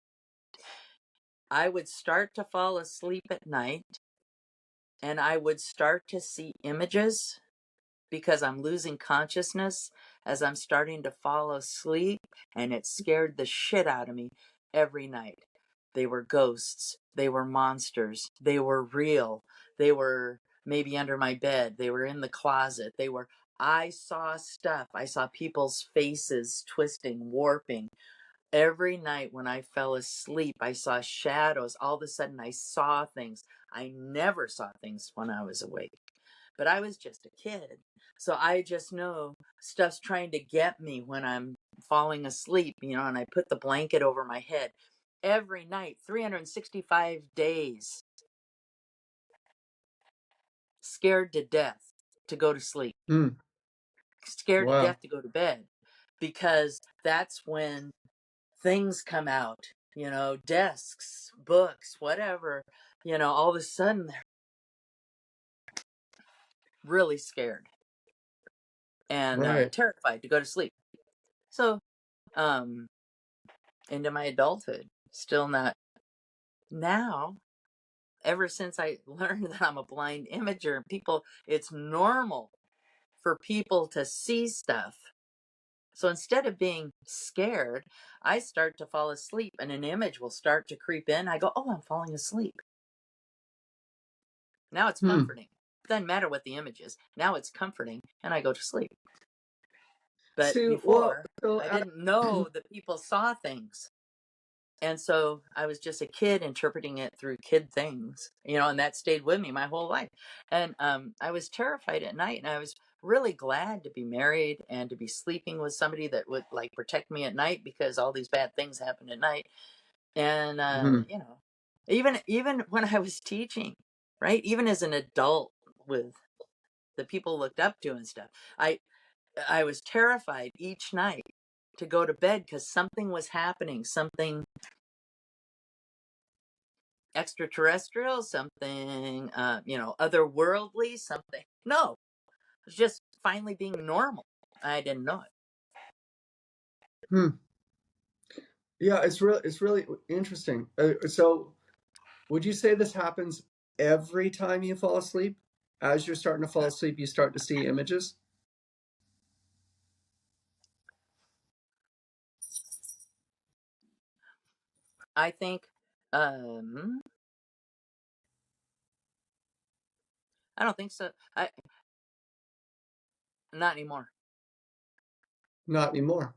I would start to fall asleep at night and I would start to see images because I'm losing consciousness as I'm starting to fall asleep, and it scared the shit out of me every night. They were ghosts, they were monsters, they were real, they were maybe under my bed, they were in the closet, I saw stuff. I saw people's faces twisting, warping. Every night when I fell asleep, I saw shadows. All of a sudden, I saw things. I never saw things when I was awake, but I was just a kid. So I just know stuff's trying to get me when I'm falling asleep, and I put the blanket over my head every night, 365 days, scared to death to go to sleep, Hmm. scared to Wow. death to go to bed, because that's when things come out, desks, books, whatever, all of a sudden they're really scared and Right. terrified to go to sleep. So, into my adulthood, still not now. Ever since I learned that I'm a blind imager, it's normal for people to see stuff. So instead of being scared, I start to fall asleep and an image will start to creep in. I go, oh, I'm falling asleep. Now it's Hmm. comforting. It doesn't matter what the image is. Now it's comforting and I go to sleep. But See, well, before, I didn't know that people saw things. And so I was just a kid interpreting it through kid things, and that stayed with me my whole life. And I was terrified at night, and I was really glad to be married and to be sleeping with somebody that would like protect me at night, because all these bad things happen at night. And Hmm. even when I was teaching, right, even as an adult with the people looked up to and stuff, I was terrified each night to go to bed because something was happening, something extraterrestrial, something otherworldly, something. No, it was just finally being normal. I didn't know it. Hmm. Yeah, it's really interesting. So, would you say this happens every time you fall asleep? As you're starting to fall asleep, you start to see images? I think I don't think so. I Not anymore. Not anymore.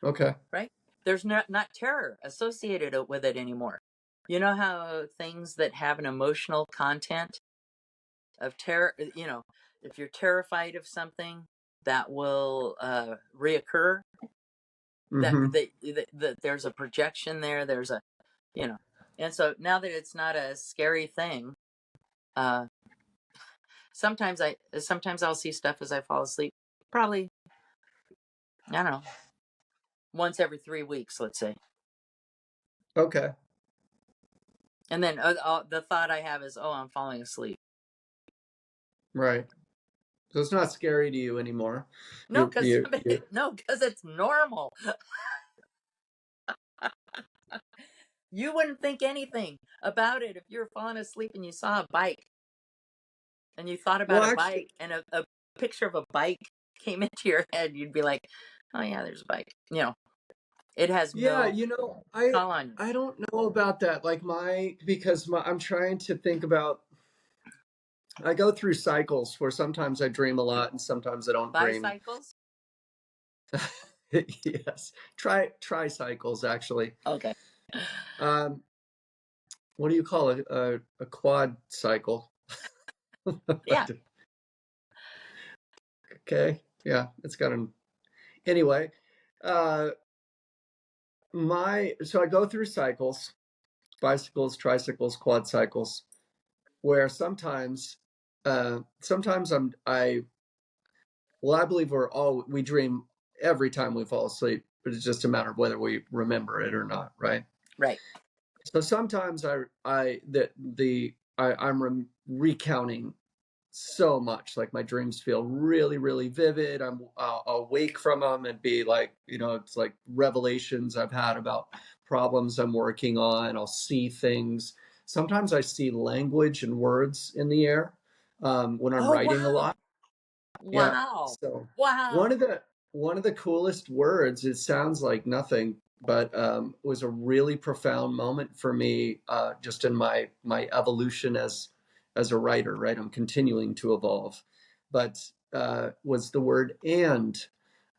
Okay. Right? There's not terror associated with it anymore. You know how things that have an emotional content of terror, if you're terrified of something, that will reoccur. That, Mm-hmm. that there's a projection there. There's a, you know, and so now that it's not a scary thing, uh, sometimes I'll see stuff as I fall asleep. Probably, I don't know, once every 3 weeks, let's say. Okay. And then the thought I have is, oh, I'm falling asleep. Right. So it's not scary to you anymore. No, You're because you're, you're no, because it's normal. You wouldn't think anything about it if you were falling asleep and you saw a bike and you thought about well, a actually, bike and a picture of a bike came into your head. You'd be like, oh yeah, there's a bike. It has yeah, no I call on you. I don't know about that. Like I'm trying to think about. I go through cycles where sometimes I dream a lot and sometimes I don't dream. Bicycles? Yes, tricycles actually. Okay. Um, what do you call a quad cycle? Yeah. Okay, yeah, it's got an anyway. Uh, my so I go through cycles, bicycles, tricycles, quad cycles, where sometimes I believe we dream every time we fall asleep, but it's just a matter of whether we remember it or not, right? Right. So sometimes I'm recounting so much. Like my dreams feel really, really vivid. I'll wake from them and be like, it's like revelations I've had about problems I'm working on. I'll see things. Sometimes I see language and words in the air when I'm Oh writing a wow. lot. Yeah. Wow. So one Wow. of the one of the coolest words, it sounds like nothing, but was a really profound moment for me just in my evolution as a writer, right? I'm continuing to evolve. But was the word and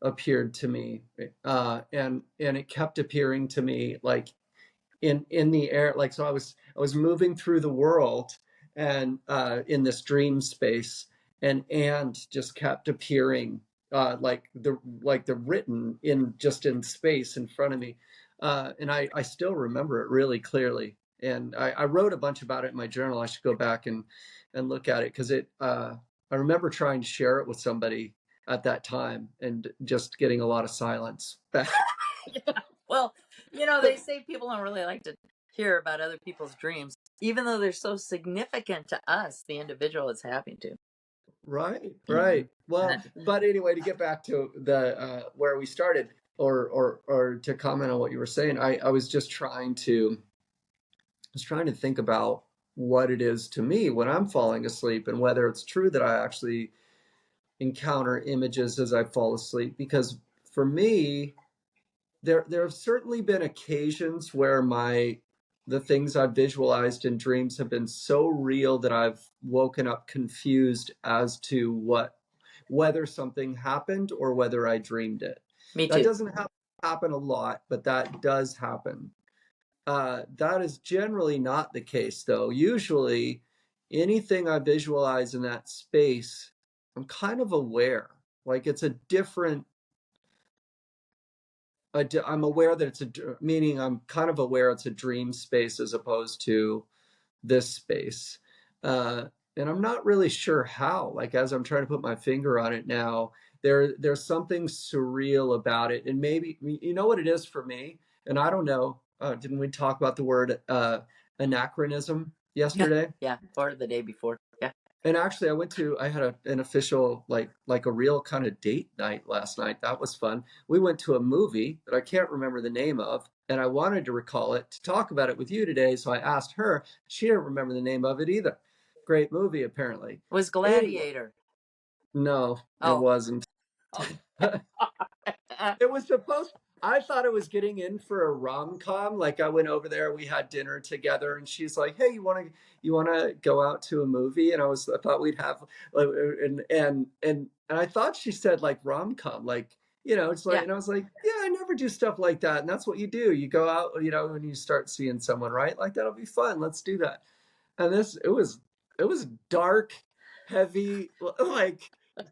appeared to me. And it kept appearing to me like in the air, like so I was moving through the world and in this dream space, and just kept appearing like the written in space in front of me, and I still remember it really clearly, and I wrote a bunch about it in my journal. I should go back and look at it because I remember trying to share it with somebody at that time and just getting a lot of silence back. Well, they say people don't really like to hear about other people's dreams, even though they're so significant to us, the individual it's happening to. Right, Mhm. right. Well, but anyway, to get back to the where we started, or to comment on what you were saying, I was trying to think about what it is to me when I'm falling asleep, and whether it's true that I actually encounter images as I fall asleep. Because for me, there have certainly been occasions where the things I've visualized in dreams have been so real that I've woken up confused as to whether something happened or whether I dreamed it. Me That too. doesn't happen a lot, but that does happen. That is generally not the case, though. Usually, anything I visualize in that space, I'm kind of aware. Like it's a different. I'm aware that it's meaning I'm kind of aware it's a dream space as opposed to this space. Uh, and I'm not really sure how. Like as I'm trying to put my finger on it now, there's something surreal about it. And maybe you know what it is for me. And I don't know. Didn't we talk about the word anachronism Yeah, yesterday? yeah, or the day before. Yeah. And actually, I had an official like a real kind of date night last night. That was fun. We went to a movie that I can't remember the name of, and I wanted to recall it to talk about it with you today. So I asked her. She didn't remember the name of it either. Great movie, apparently. Was Anyway, Gladiator. no, it Oh, wasn't. okay. It was supposed. I thought it was getting in for a rom-com. Like I went over there, we had dinner together, and she's like, "Hey, you want to go out to a movie?" And I thought we'd have, and I thought she said like rom-com, like it's like, Yeah. and I was like, "Yeah, I never do stuff like that." And that's what you do. You go out, when you start seeing someone, right? Like that'll be fun. Let's do that. And it was dark, heavy, like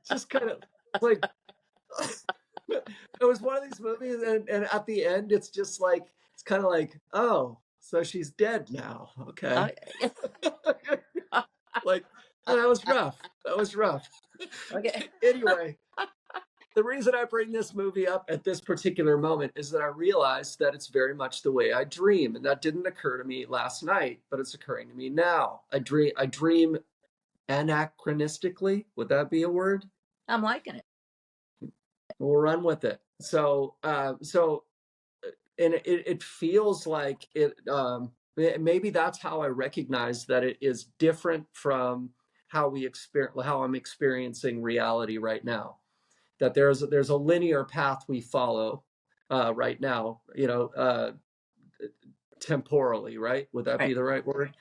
just kind of like it was one of these movies, and at the end, it's just like it's kind of like, oh, so she's dead now. Okay, Okay. like that was rough. That was rough. Okay. Anyway, the reason I bring this movie up at this particular moment is that I realized that it's very much the way I dream, and that didn't occur to me last night, but it's occurring to me now. I dream anachronistically. Would that be a word? I'm liking it. We'll run with it. So and it feels like maybe that's how I recognize that it is different from how I'm experiencing reality right now. That there's a linear path we follow right now, temporally, right? Would that Right. be the right word?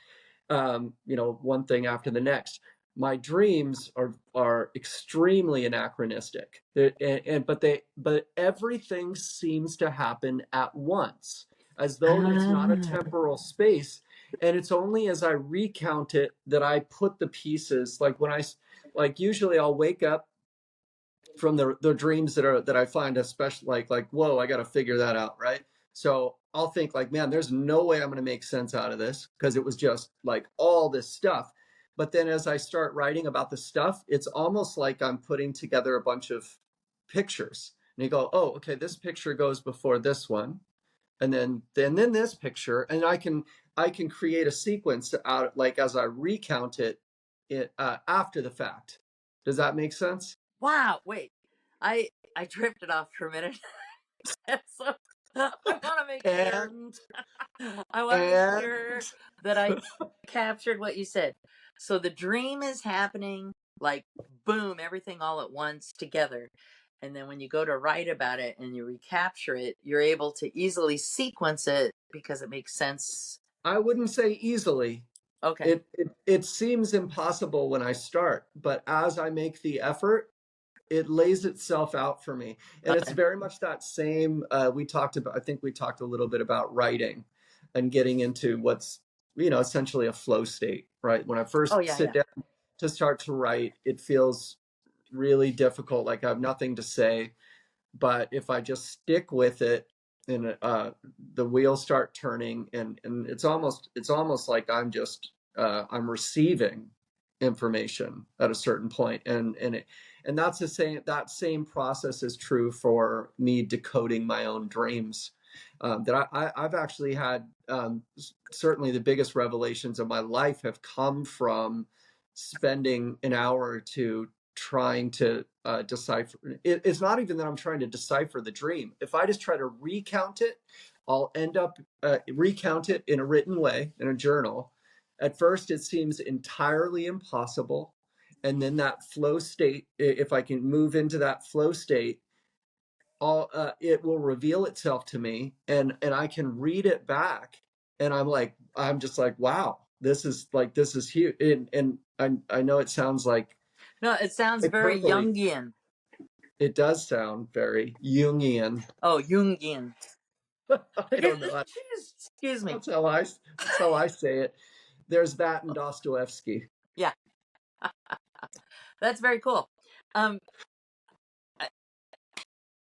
One thing after the next. My dreams are extremely anachronistic, but everything seems to happen at once, as though it's not a Ah. temporal space. And it's only as I recount it that I put the pieces. Like usually I'll wake up from the dreams that I find especially like whoa, I got to figure that out, right? So I'll think like, man, there's no way I'm going to make sense out of this because it was just like all this stuff. But then as I start writing about the stuff, it's almost like I'm putting together a bunch of pictures. And you go, oh, okay, this picture goes before this one, and then this picture, and I can create a sequence out like as I recount it after the fact. Does that make sense? Wow. Wait. I drifted off for a minute. So I want to make sure. And I want to make and sure that I captured what you said. So the dream is happening like boom, everything all at once together. And then when you go to write about it and you recapture it, you're able to easily sequence it because it makes sense. I wouldn't say easily. Okay. It seems impossible when I start, but as I make the effort, it lays itself out for me. And it's Okay. very much that same I think we talked a little bit about writing and getting into what's essentially a flow state, right? When I Oh, first yeah, sit yeah. down to start to write, it feels really difficult, like I have nothing to say. But if I just stick with it, and the wheels start turning, and it's almost like I'm receiving information at a certain point, and that's that same process is true for me decoding my own dreams. That I've actually had, certainly the biggest revelations of my life have come from spending an hour or two trying to decipher. It's not even that I'm trying to decipher the dream. If I just try to recount it, I'll end up recount it in a written way in a journal. At first, it seems entirely impossible, and then that flow state. If I can move into that flow state, it will reveal itself to me, and I can read it back, and I'm just like, wow, this is huge, and I know it sounds like No, it sounds very hyperbole. Jungian. It does sound very Jungian. Oh, Jungian. I don't know. Excuse me. That's how I say it. There's that in Dostoevsky. Yeah, that's very cool. I,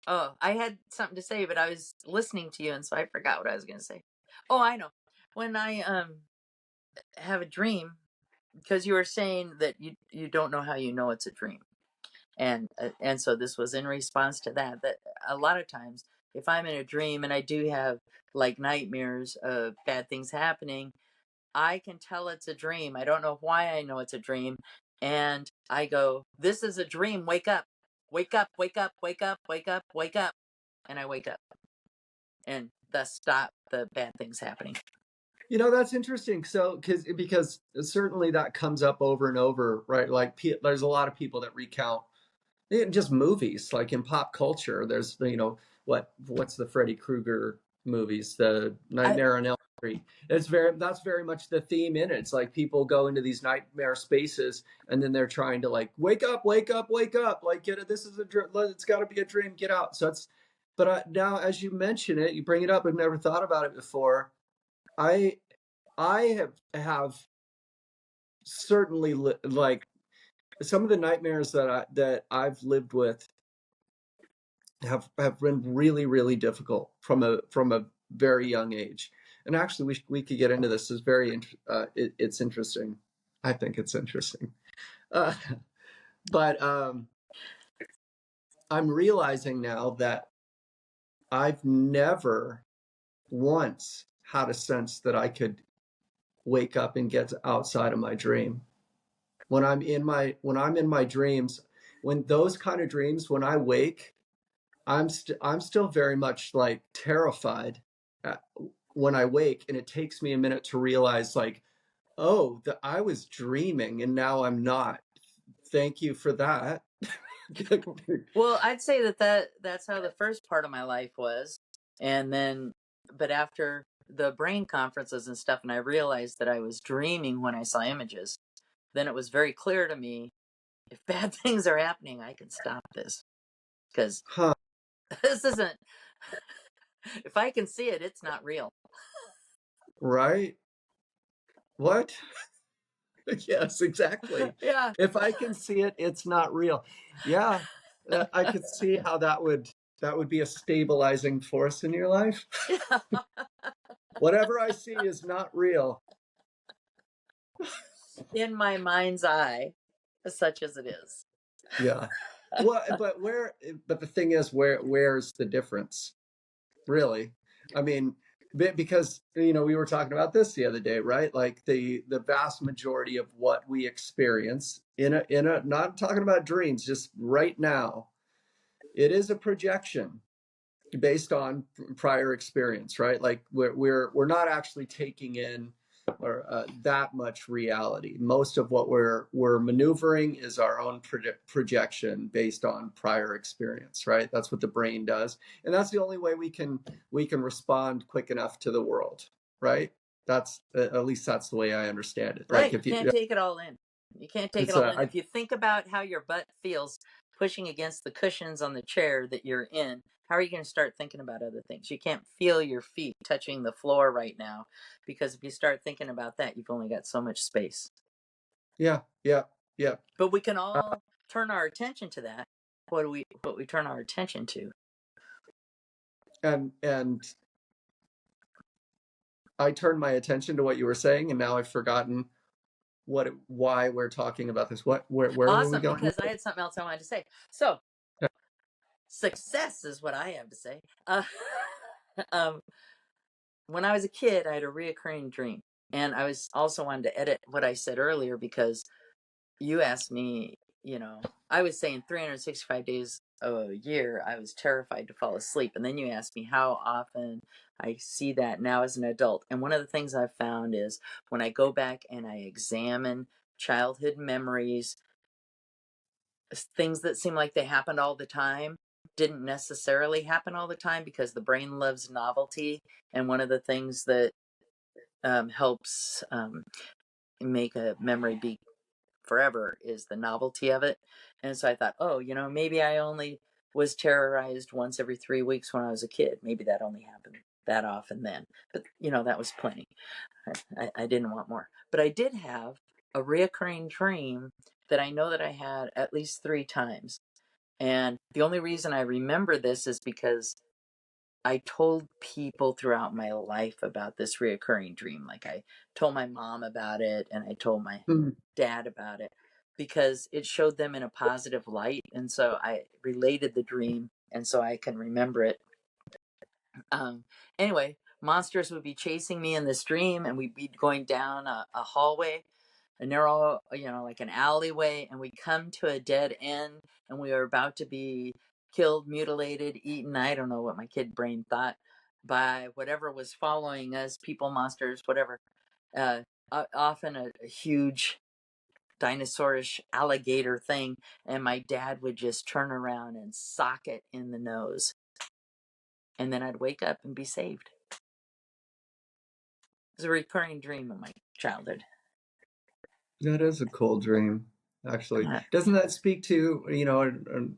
I had something to say, but I was listening to you, and so I forgot what I was going to say. Oh, I know. When I have a dream, because you were saying that you don't know how you know it's a dream, and so this was in response to that. That a lot of times, if I'm in a dream and I do have like nightmares of bad things happening, I can tell it's a dream. I don't know why I know it's a dream. And I go, this is a dream. Wake up, wake up, wake up, wake up, wake up, wake up. And I wake up and thus stop the bad things happening. You know, that's interesting. So, because certainly that comes up over and over, right? Like, there's a lot of people that recount just movies, like in pop culture. There's, what's the Freddy Krueger movies, the Nightmare on Elm Street. That's very much the theme in it. It's like people go into these nightmare spaces, and then they're trying to like wake up, wake up, wake up, like get it. This is a dream. It's got to be a dream. Get out. So it's, but now as you mention it, you bring it up. I've never thought about it before. I have certainly like some of the nightmares that I've lived with have been really, really difficult from a very young age. And actually, we could get into this. It's very it's interesting. I think it's interesting. Uh, but I'm realizing now that I've never once had a sense that I could wake up and get outside of my dream. When I'm in my dreams, when those kind of dreams, when I wake, I'm still very much like terrified when I wake, and it takes me a minute to realize like, oh, that I was dreaming and now I'm not. Thank you for that. Well, I'd say that's how the first part of my life was. And then, but after the brain conferences and stuff, and I realized that I was dreaming when I saw images, then it was very clear to me, if bad things are happening, I can stop this. Because Huh, this isn't, if I can see it, it's not real. right? What? Yes, exactly. Yeah. If I can see it, it's not real. Yeah, I could see how that would be a stabilizing force in your life. Yeah. Whatever I see is not real. In my mind's eye, such as it is. Yeah. Well, but the thing is, where's the difference? Really? I mean, because we were talking about this the other day, right? Like the vast majority of what we experience in a not talking about dreams, just right now, it is a projection based on prior experience, right? Like we're not actually taking in or that much reality. Most of what we're maneuvering is our own projection based on prior experience, right? That's what the brain does, and that's the only way we can respond quick enough to the world, right? That's at least that's the way I understand it. Like Right. if You can't take it all in. You can't take it it's all in. If you think about how your butt feels pushing against the cushions on the chair that you're in, how are you going to start thinking about other things? You can't feel your feet touching the floor right now, because if you start thinking about that, you've only got so much space. yeah, yeah, yeah. But we can all turn our attention to that. What we turn our attention to? And I turned my attention to what you were saying, and now I've forgotten why we're talking about this. Where were we Awesome, going? because I had something else I wanted to say. So, success is what I have to say. Um, when I was a kid, I had a reoccurring dream. And I was also wanted to edit what I said earlier, because you asked me, I was saying 365 days a year, I was terrified to fall asleep. And then you asked me how often I see that now as an adult. And one of the things I've found is when I go back and I examine childhood memories, things that seem like they happened all the time didn't necessarily happen all the time, because the brain loves novelty. And one of the things that helps make a memory be forever is the novelty of it. And so I thought, oh, maybe I only was terrorized once every 3 weeks when I was a kid. Maybe that only happened that often then. But, that was plenty. I didn't want more. But I did have a reoccurring dream that I know that I had at least 3 times. And the only reason I remember this is because I told people throughout my life about this reoccurring dream. Like I told my mom about it and I told my dad about it because it showed them in a positive light. And so I related the dream and so I can remember it. Anyway, monsters would be chasing me in this dream and we'd be going down a hallway, a narrow, like an alleyway, and we come to a dead end and we were about to be killed, mutilated, eaten. I don't know what my kid brain thought by whatever was following us, people, monsters, whatever. Often a huge dinosaurish alligator thing, and my dad would just turn around and sock it in the nose. And then I'd wake up and be saved. It was a recurring dream in my childhood. That is a cool dream, actually. Doesn't that speak to,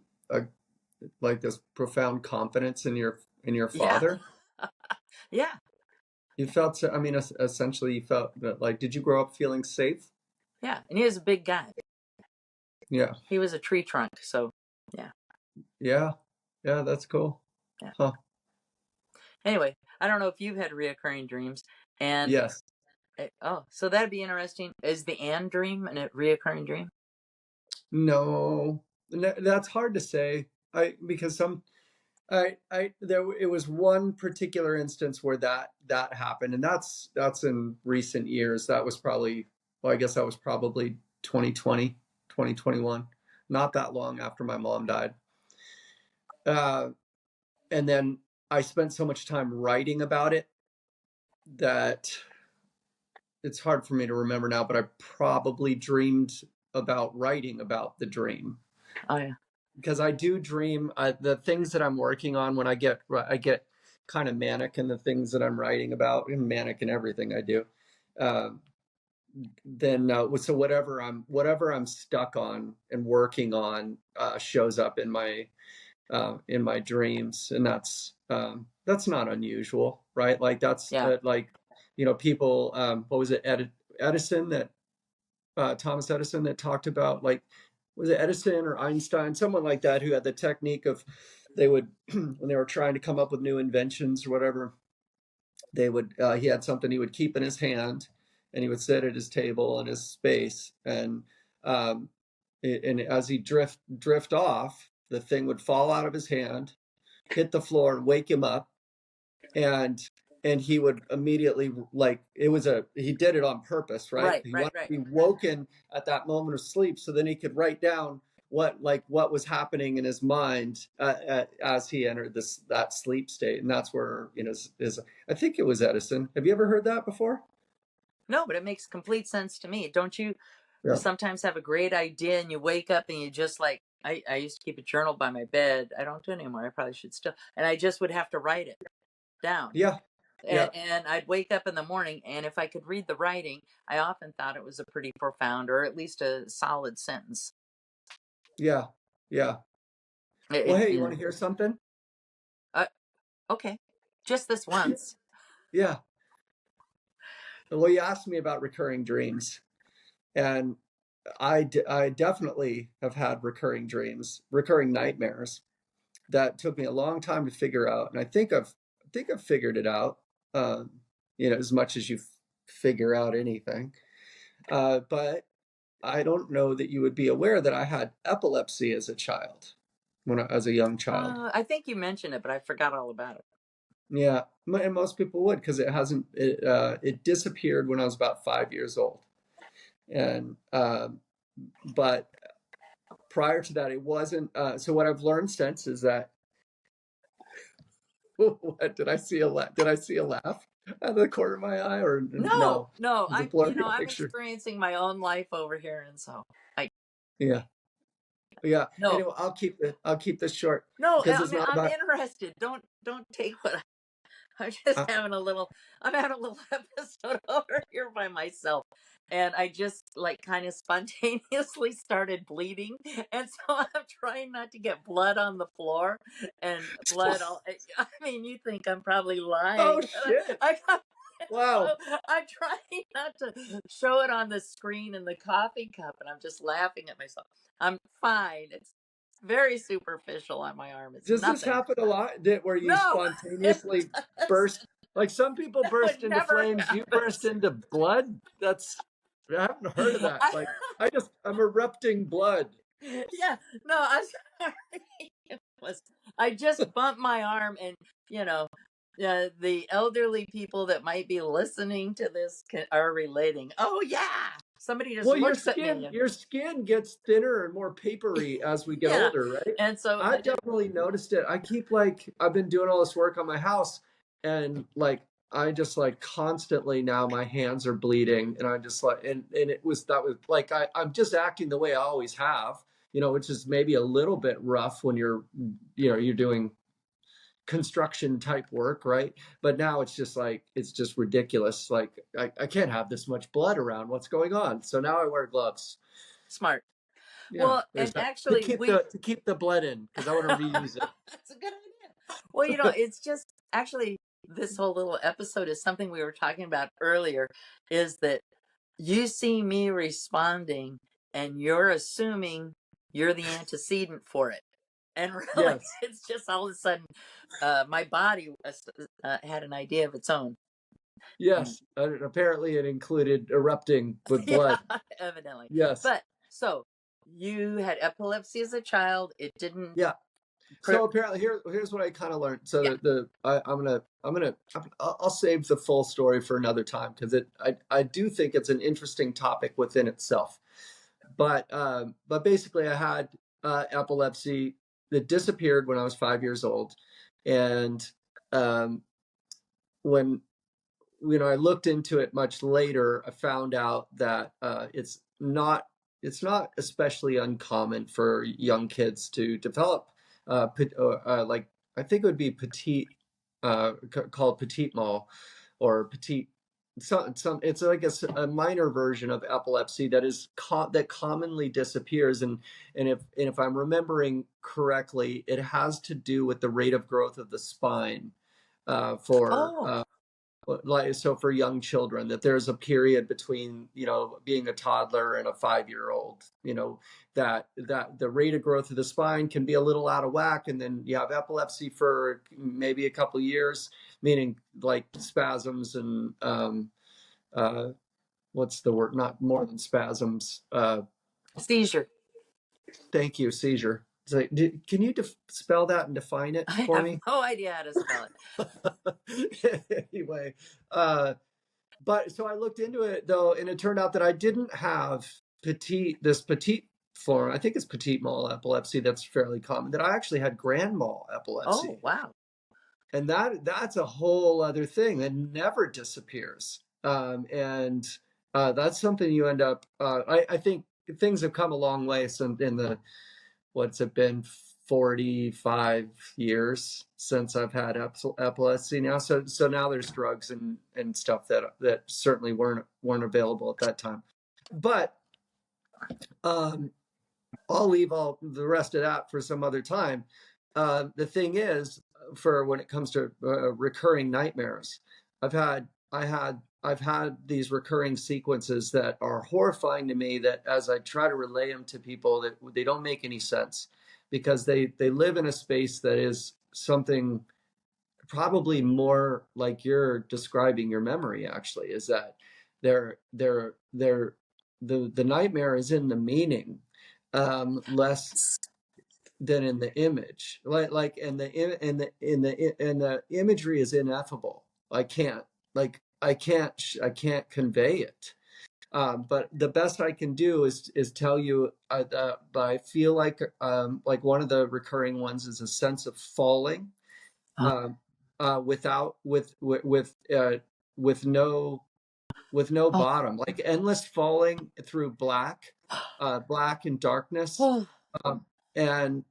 like this profound confidence in your father? Yeah. You felt, so, I mean, essentially you felt that, like, did you grow up feeling safe? Yeah. And he was a big guy. Yeah. He was a tree trunk. So, yeah. Yeah. Yeah, that's cool. Yeah. Huh. Anyway, I don't know if you've had reoccurring dreams. And Yes. So that'd be interesting. Is the Anne dream a reoccurring dream? No, that's hard to say. Because it was one particular instance where that happened, and that's in recent years. That was probably, well, I guess that was probably 2020, 2021, not that long after my mom died. And then I spent so much time writing about it that it's hard for me to remember now, but I probably dreamed about writing about the dream. Oh, yeah. Because I do dream the things that I'm working on when I get kind of manic in the things that I'm writing about, and manic in everything I do. Then so whatever I'm stuck on and working on shows up in my dreams, and that's not unusual, right? Like that's like, people, what was it, Edison, that Thomas Edison, that talked about, like, was it Edison or Einstein, someone like that, who had the technique of, they would when they were trying to come up with new inventions or whatever, they would he had something he would keep in his hand, and he would sit at his table in his space, and as he drift off, the thing would fall out of his hand, hit the floor, and wake him up, and he would immediately, like, he did it on purpose, right? He wanted to be woken at that moment of sleep, so then he could write down what was happening in his mind as he entered that sleep state. And that's where, I think it was Edison. Have you ever heard that before? No, but it makes complete sense to me. Don't you sometimes have a great idea and you wake up and you just, like, I used to keep a journal by my bed. I don't do it anymore. I probably should still. And I just would have to write it down. Yeah. And I'd wake up in the morning, and if I could read the writing, I often thought it was a pretty profound, or at least a solid sentence. Yeah. Well, hey, you want to hear something? Okay. Just this once. Yeah. Well, you asked me about recurring dreams, and I definitely have had recurring dreams, recurring nightmares, that took me a long time to figure out, and I think I've figured it out. As much as you figure out anything, but I don't know that you would be aware that I had epilepsy as a child, as a young child. I think you mentioned it, but I forgot all about it. Yeah, and most people would, because it disappeared when I was about 5 years old, and but prior to that, it wasn't. So what I've learned since is that. What, did I see a laugh? Did I see a laugh out of the corner of my eye, or no? I'm experiencing my own life over here, and so yeah. No. Anyway, I'll keep this short. No, because I'm interested. Don't take what I'm just Uh, I'm having a little episode over here by myself. And I just like kind of spontaneously started bleeding. And so I'm trying not to get blood on the floor and blood all, I mean, you think I'm probably oh lying, but shit! I Wow. so I'm trying not to show it on the screen in the coffee cup, and I'm just laughing at myself. I'm fine. It's very superficial on my arm. It's Does this nothing. happen a lot? That where you No, it spontaneously does. burst? Like some people No, it burst into never flames. You burst happens. into blood. I haven't heard of that. I, Like I'm erupting blood. yeah, no, I'm sorry. It was, I just bumped my arm, and you know, the elderly people that might be listening to this are relating. Oh yeah, somebody just Well, looks at me. And, your skin gets thinner and more papery as we get yeah, older, right? and so I've definitely noticed it. I've been doing all this work on my house, and like I just like constantly now my hands are bleeding, and I just like and that was like I'm just acting the way I always have, which is maybe a little bit rough when you're doing construction type work, right? But now it's just ridiculous. Like I can't have this much blood around. What's going on? So now I wear gloves. smart. Yeah, Well, there's and that to actually, keep the blood in because I want to reuse it. that's a good idea. Well, it's just actually this whole little episode is something we were talking about earlier. Is that you see me responding, and you're assuming you're the antecedent for it, and really, Yes, it's just all of a sudden, my body had an idea of its own. And yes. Apparently, it included erupting with yeah, blood. evidently. Yes, But so you had epilepsy as a child. It didn't. yeah. Pre- So apparently, here's what I kind of learned. So yeah. I'll save the full story for another time because I do think it's an interesting topic within itself. But basically, I had epilepsy that disappeared when I was 5 years old, and um, when I looked into it much later, I found out that it's not especially uncommon for young kids to develop like I think it would be petite called petite mal or petite some it's like a minor version of epilepsy that commonly disappears and if I'm remembering correctly, it has to do with the rate of growth of the spine for Oh. like so for young children, that there's a period between being a toddler and a 5-year old, that the rate of growth of the spine can be a little out of whack, and then you have epilepsy for maybe a couple of years, meaning like spasms and what's the word, not more than spasms, Seizure. thank you, seizure. So, can you spell that and define it I for have me? no idea how to spell Anyway, but so I looked into it though, and it turned out that I didn't have this petite form. I think it's petite mal epilepsy that's fairly common. That I actually had grand mal it. Oh, epilepsy, wow. and that's a whole other thing that never disappears. And that's something you end up. I think things have come a long way since in the what's it been 45 years since I've had epilepsy now. So now there's drugs and stuff that certainly weren't available at that time. But um, I'll leave all the rest of that for some other time. The thing is, for when it comes to recurring nightmares, I've had these recurring sequences that are horrifying to me. That as I try to relay them to people, that they don't make any sense because they live in a space that is something probably more like you're describing your memory. Actually, is that they're the nightmare is in the meaning, less than in the image. Like and the imagery is ineffable. I can't convey it. But the best I can do is tell you I feel like one of the recurring ones is a sense of falling, um, without with no Oh, bottom, like endless falling through black and darkness, oh, um, and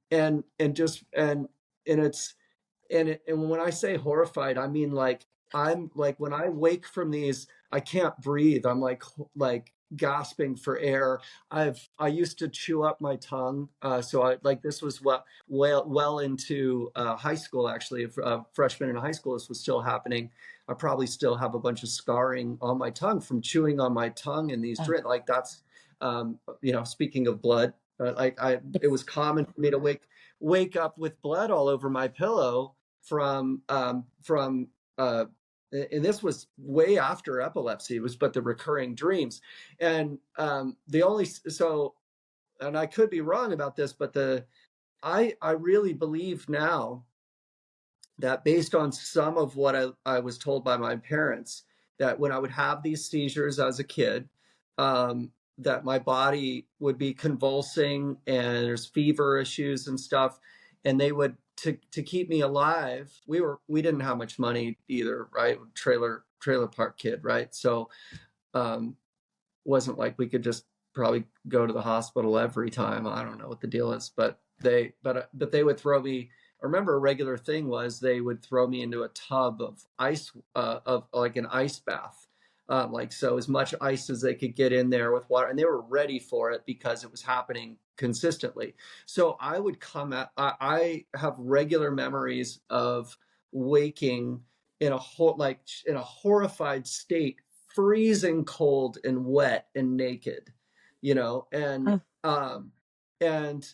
just and it's and when I say horrified, I mean like I'm like when I wake from these, I can't breathe. I'm like gasping for air. I used to chew up my tongue. So I like this was what well into high school actually. If freshman in high school, this was still happening. I probably still have a bunch of scarring on my tongue from chewing on my tongue in these dreams. Like that's speaking of blood, like it was common for me to wake up with blood all over my pillow from and this was way after epilepsy. It was but the recurring dreams, and the only so and I could be wrong about this, but I really believe now that based on some of what I was told by my parents, that when I would have these seizures as a kid, that my body would be convulsing and there's fever issues and stuff, and they would to keep me alive. We didn't have much money either, right? Trailer park kid, right? So um, wasn't like we could just probably go to the hospital every time. I don't know what the deal is, but they would throw me. I remember a regular thing was they would throw me into a tub of ice, of like an ice bath, like so as much ice as they could get in there with water, and they were ready for it because it was happening consistently. So I would come at. I have regular memories of waking in in a horrified state, freezing cold and wet and naked, Huh. and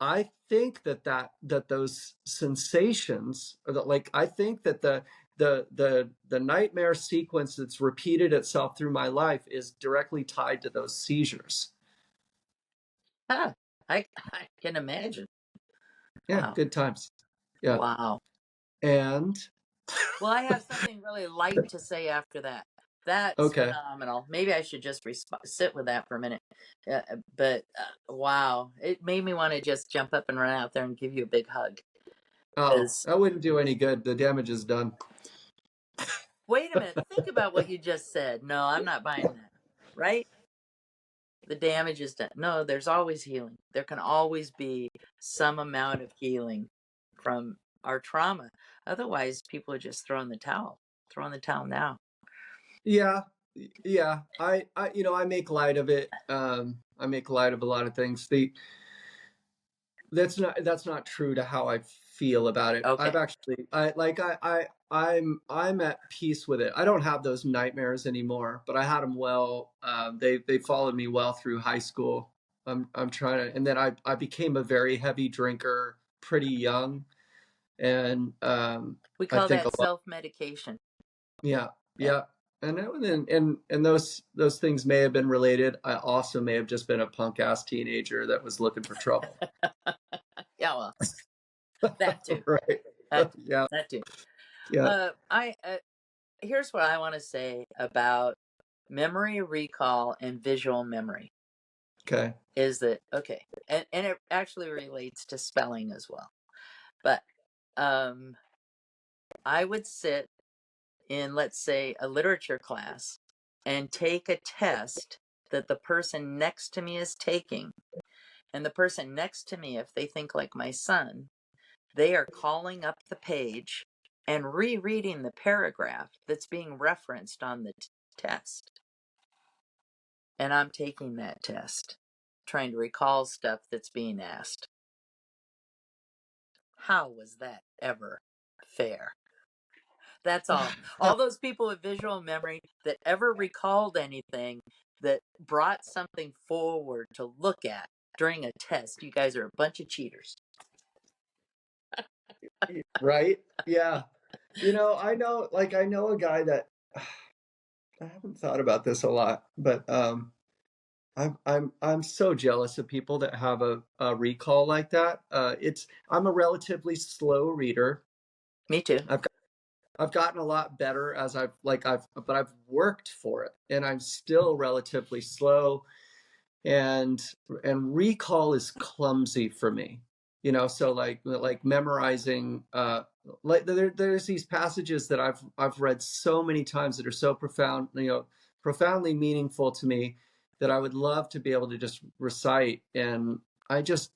I think that those sensations, or that like I think that the nightmare sequence that's repeated itself through my life is directly tied to those seizures. Huh. I can imagine. Yeah, Wow. good times. Yeah. Wow. And Well, I have something really light to say after that. That's okay. phenomenal. Maybe I should just sit with that for a minute. But wow, it made me want to just jump up and run out there and give you a big hug. Oh, Because that wouldn't do any good. The damage is done. wait a minute, think about what you just said. No, I'm not buying that. Right? The damage is done. No, there's always healing. There can always be some amount of healing from our trauma. Otherwise, people are just throwing the towel. Throwing the towel now. Yeah, yeah. I make light of it. I make light of a lot of things. That's not true to how I feel about it. Okay. I've actually I'm at peace with it. I don't have those nightmares anymore, but I had them well. They followed me well through high school. I'm trying to, and then I became a very heavy drinker pretty young, and We I call think a that lot. self-medication. Yeah, Yeah. yeah. And those things may have been related. I also may have just been a punk ass teenager that was looking for trouble. Yeah, well, that too. Right. That too. Yeah. That too. Yeah. I here's what I want to say about memory recall and visual memory Okay. is that okay, and it actually relates to spelling as well. But I would sit in, let's say, a literature class and take a test that the person next to me is taking. And the person next to me, if they think like my son, they are calling up the page and rereading the paragraph that's being referenced on the test. And I'm taking that test, trying to recall stuff that's being asked. How was that ever fair? That's all. All those people with visual memory that ever recalled anything that brought something forward to look at during a test, you guys are a bunch of cheaters. Right? Yeah. I know a guy that I haven't thought about this a lot, but I'm so jealous of people that have a recall like that. I'm a relatively slow reader. Me too. I've I've gotten a lot better as but I've worked for it, and I'm still relatively slow, and recall is clumsy for me. So like memorizing, there's these passages that I've read so many times that are so profound, profoundly meaningful to me, that I would love to be able to just recite and I just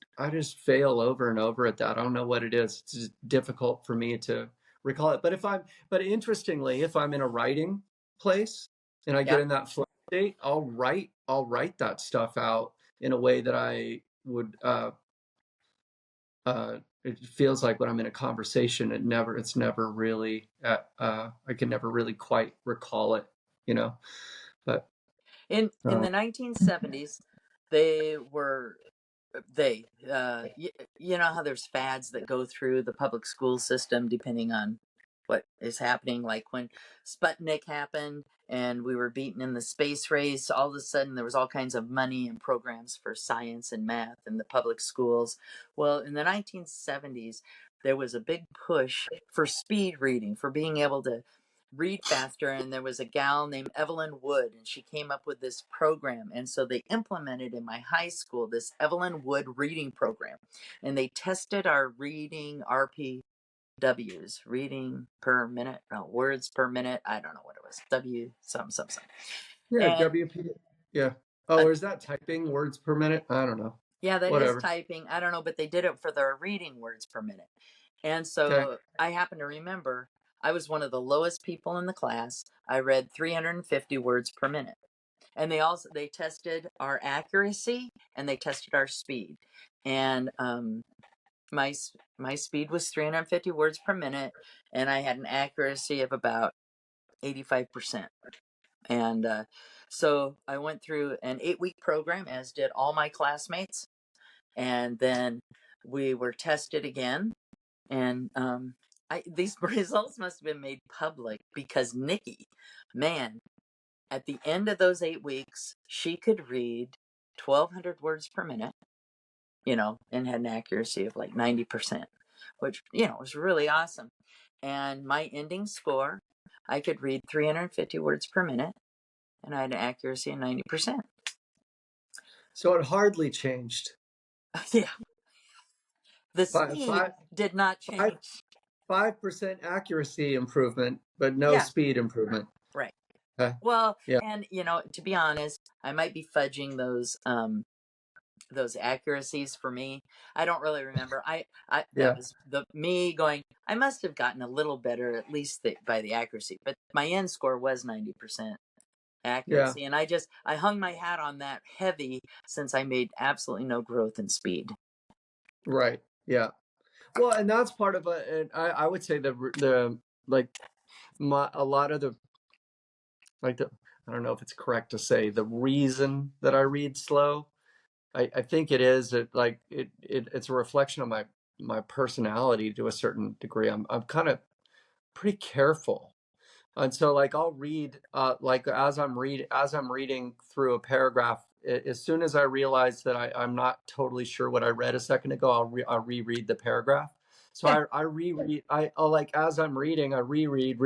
fail over and over at that. I don't know what it is. It's just difficult for me to recall it. But interestingly, if I'm in a writing place and I get Yeah. in that flow state, I'll write that stuff out in a way that I would, it feels like when I'm in a conversation, it's never really, I can never really quite recall it, you know, but, In uh, the 1970s, they were they you know how there's fads that go through the public school system depending on what is happening, like when Sputnik happened and we were beaten in the space race, all of a sudden there was all kinds of money and programs for science and math in the public schools. Well, in the 1970s there was a big push for speed reading, for being able to read faster, and there was a gal named Evelyn Wood, and she came up with this program, and so they implemented in my high school this Evelyn Wood reading program, and they tested our reading RPWs, reading per minute, no, words per minute, I don't know what it was, W some, yeah, and WP, yeah. Oh, uh, or is that typing words per minute? I don't know. yeah, that is Whatever. typing, I don't know, but they did it for their reading words per minute. And Okay. so I happen to remember I was one of the lowest people in the class. I read 350 words per minute. And they tested our accuracy and they tested our speed. And my my speed was 350 words per minute, and I had an accuracy of about 85%. And so I went through an 8-week program, as did all my classmates, and then we were tested again. And these results must have been made public because Nikki, man, at the end of those 8 weeks, she could read 1,200 words per minute, and had an accuracy of like 90%, which, was really awesome. And my ending score, I could read 350 words per minute, and I had an accuracy of 90%. So it hardly changed. Yeah. The Five, speed five, did not five, change. 5% accuracy improvement, but no Yeah, speed improvement. right. Okay. Well, Yeah. and to be honest, I might be fudging those accuracies for me. I don't really remember. I that Yeah. was the me going, I must have gotten a little better, at least by the accuracy, but my end score was 90% Yeah. accuracy, and I hung my hat on that heavy, since I made absolutely no growth in speed. Right. Yeah. Well, and that's part of it. And I would say like a lot of the, I don't know if it's correct to say the reason that I read slow. I think it is that like it's a reflection of my personality to a certain degree. I'm kind of pretty careful. And so like I'll read like as I'm reading through a paragraph, as soon as I realize that I'm not totally sure what I read a second ago, I'll reread the paragraph. So Yeah. I reread, I'll like as I'm reading, I reread.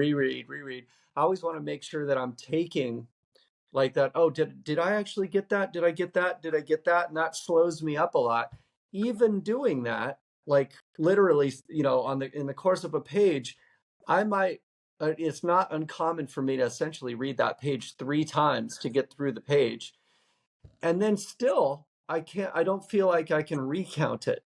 I always want to make sure that I'm taking like that. Oh, did I actually get that? Did I get that? Did I get that? And that slows me up a lot. Even doing that, like literally, in the course of a page, I might. It's not uncommon for me to essentially read that page 3 times to get through the page, and then still I can't. I don't feel like I can recount it.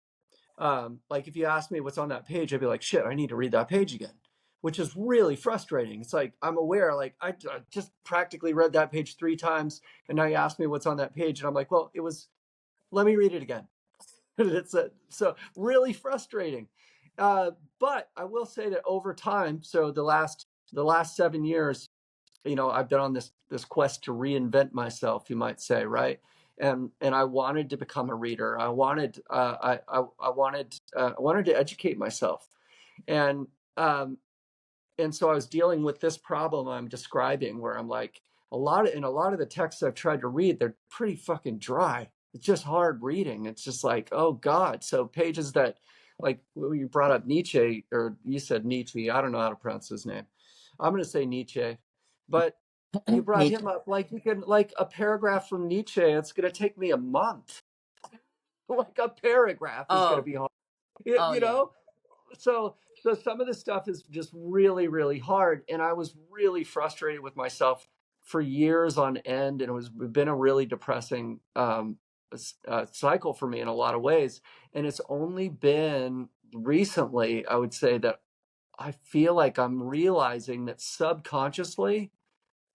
Like if you ask me what's on that page, I'd be like, shit, I need to read that page again, which is really frustrating. It's like, I'm aware, like I just practically read that page 3 times, and now you ask me what's on that page. And I'm like, well, let me read it again. So really frustrating. But I will say that over time, so the last 7 years, I've been on this quest to reinvent myself, you might say, right? And I wanted to become a reader. I wanted to educate myself, and um, and so I was dealing with this problem I'm describing, where I'm like, a lot of the texts I've tried to read, they're pretty fucking dry. It's just hard reading. It's just like, oh God. So pages that, like, you brought up Nietzsche, or you said Nietzsche. I don't know how to pronounce his name. I'm going to say Nietzsche, but you brought Me. him up. Like, you can, like, a paragraph from Nietzsche, it's going to take me a month. Like a paragraph is going to Oh, be hard. oh You yeah. know, so some of this stuff is just really, really hard, and I was really frustrated with myself for years on end, and it's been a really depressing cycle for me in a lot of ways. And it's only been recently, I would say, that I feel like I'm realizing that subconsciously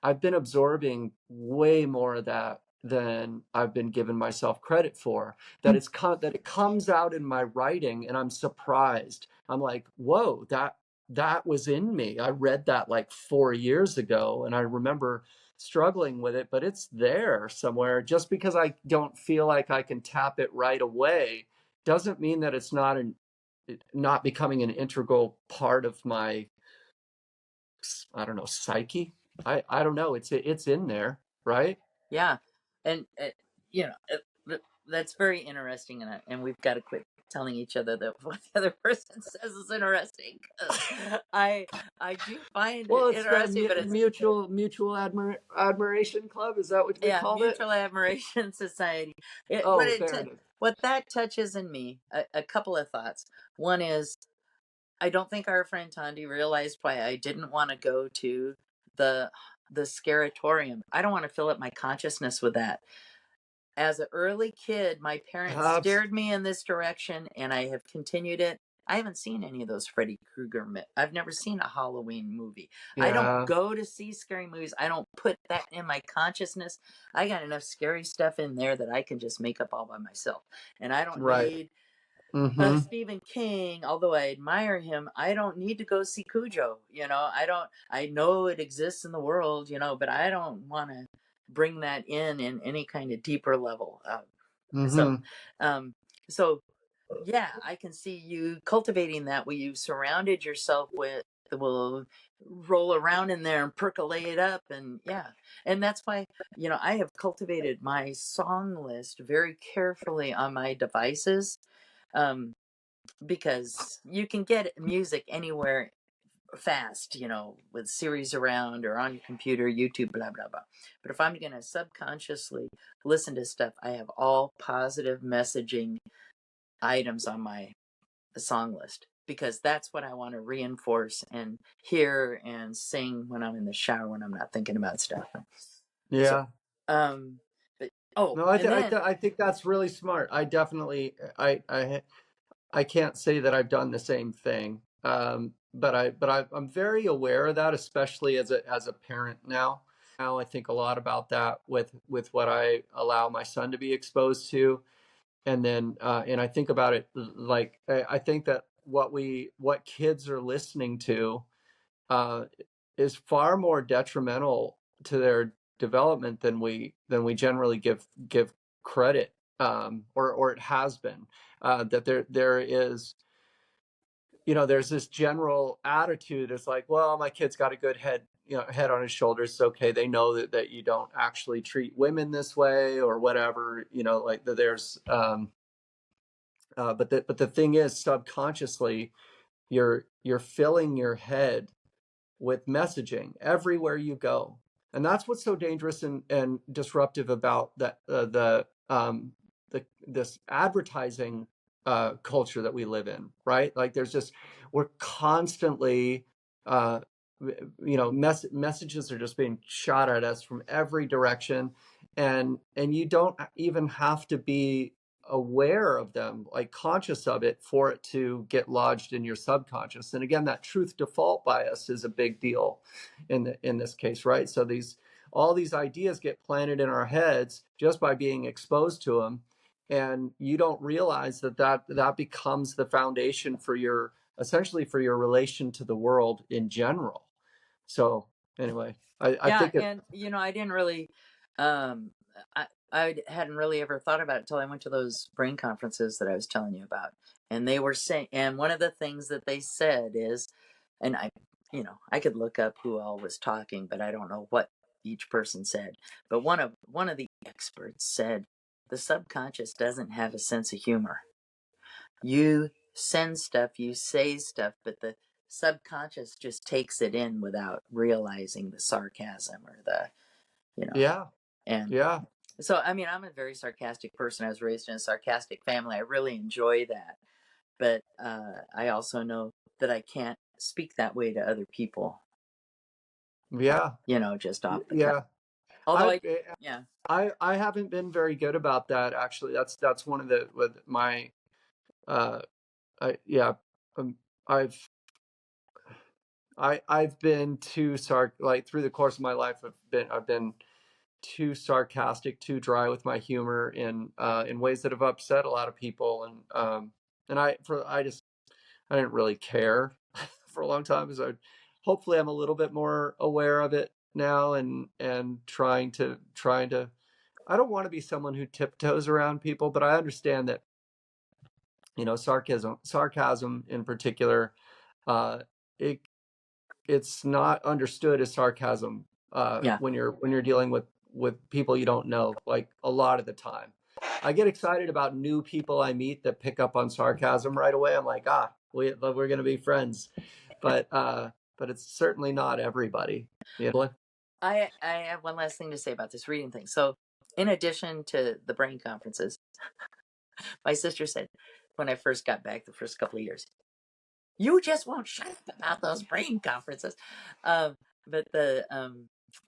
I've been absorbing way more of that than I've been giving myself credit for. That it comes out in my writing, and I'm surprised. I'm like, whoa, that was in me. I read that like 4 years ago, and I remember struggling with it, but it's there somewhere. Just because I don't feel like I can tap it right away doesn't mean that it's not becoming an integral part of my, I don't know, psyche. I don't know. It's in there, right? Yeah, and you know, that's very interesting, and we've got to quit telling each other that what the other person says is interesting. 'Cause I do find it Well, it's the interesting, but it's mutual admiration club. Is that what we yeah, called it? mutual admiration society. Oh, there it is. What that touches in me, a couple of thoughts. One is I don't think our friend Tandy realized why I didn't want to go to the the scaratorium. I don't want to fill up my consciousness with that. As an early kid, my parents Abs- steered me in this direction, and I have continued it. I haven't seen any of those Freddy Krueger. I've never seen a Halloween movie. I don't yeah, go to see scary movies. I don't put that in my consciousness. I got enough scary stuff in there that I can just make up all by myself. And I don't right. need Mm-hmm. Stephen King, although I admire him, I don't need to go see Cujo. I don't, I know it exists in the world, but I don't want to bring that in any kind of deeper level. So, Mm-hmm. um, so yeah, I can see you cultivating that where you've surrounded yourself with that will roll around in there and percolate up. And yeah, and that's why, I have cultivated my song list very carefully on my devices. Um, because you can get music anywhere fast, with series around or on your computer, YouTube, blah, blah, blah. But if I'm going to subconsciously listen to stuff, I have all positive messaging items on my song list because that's what I want to reinforce and hear and sing when I'm in the shower when I'm not thinking about stuff. So, Yeah. but, No, and then, I think that's really smart. I definitely, I can't say that I've done the same thing. I'm very aware of that, especially as a parent now. Now I think a lot about that with what I allow my son to be exposed to, and then and I think about it like I think that what kids are listening to uh, is far more detrimental to their development than we generally give credit, or it has been. That there is, there's this general attitude. It's like, well, my kid's got a good head, head on his shoulders. It's okay. They know that you don't actually treat women this way or whatever. Like there's but the thing is, subconsciously, you're filling your head with messaging everywhere you go. And that's what's so dangerous and disruptive about this advertising culture that we live in, right? Like we're constantly, uh, messages are just being shot at us from every direction. And you don't even have to be aware of them, like conscious of it, for it to get lodged in your subconscious. And again, that truth default bias is a big deal in this case, right? So all these ideas get planted in our heads just by being exposed to them, and you don't realize that becomes the foundation for your, essentially, for your relation to the world in general. So anyway, I yeah, think it. and I didn't really, um, I hadn't really ever thought about it until I went to those brain conferences that I was telling you about, and they were saying, and one of the things that they said is, and I could look up who all was talking, but I don't know what each person said. But one of the experts said the subconscious doesn't have a sense of humor. You send stuff, you say stuff, but the subconscious just takes it in without realizing the sarcasm or the, you know, Yeah, and yeah, so, I mean, I'm a very sarcastic person. I was raised in a sarcastic family. I really enjoy that. But I also know that I can't speak that way to other people, yeah, just off the cuff. yeah. Although I yeah, I haven't been very good about that actually. That's one of the with my uh yeah, um, I've I've been too like through the course of my life I've been too sarcastic, too dry with my humor in ways that have upset a lot of people, and I didn't really care for a long time. So hopefully I'm a little bit more aware of it now, and trying to I don't want to be someone who tiptoes around people, but I understand that, sarcasm in particular, uh, it it's not understood as sarcasm yeah. when you're dealing with people you don't know, like a lot of the time. I get excited about new people I meet that pick up on sarcasm right away. I'm like, we're gonna be friends, but it's certainly not everybody. I have one last thing to say about this reading thing. So, in addition to the brain conferences, my sister said when I first got back the first couple of years, you just won't shut up about those brain conferences. Um, but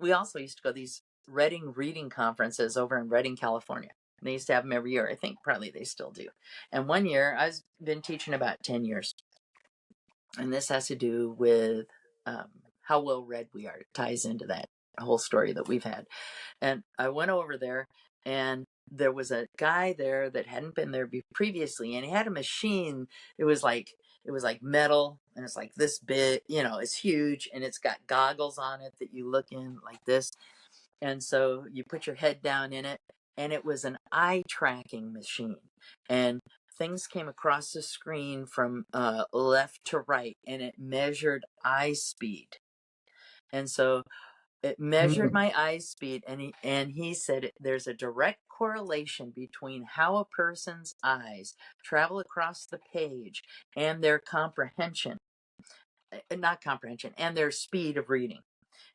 we also used to go to these Reading reading conferences over in Reading, California. They used to have them every year. I think probably they still do. And one year, I've been teaching about 10 years. And this has to do with how well read we are. It ties into that whole story that we've had. And I went over there, and there was a guy there that hadn't been there previously, and he had a machine. It was like metal, and it's like this big, it's huge, and it's got goggles on it that you look in like this. And so you put your head down in it, and it was an eye tracking machine. And things came across the screen from left to right, and it measured eye speed. And so it measured Mm-hmm. my eye speed, and he said there's a direct correlation between how a person's eyes travel across the page and their comprehension, not comprehension, and their speed of reading.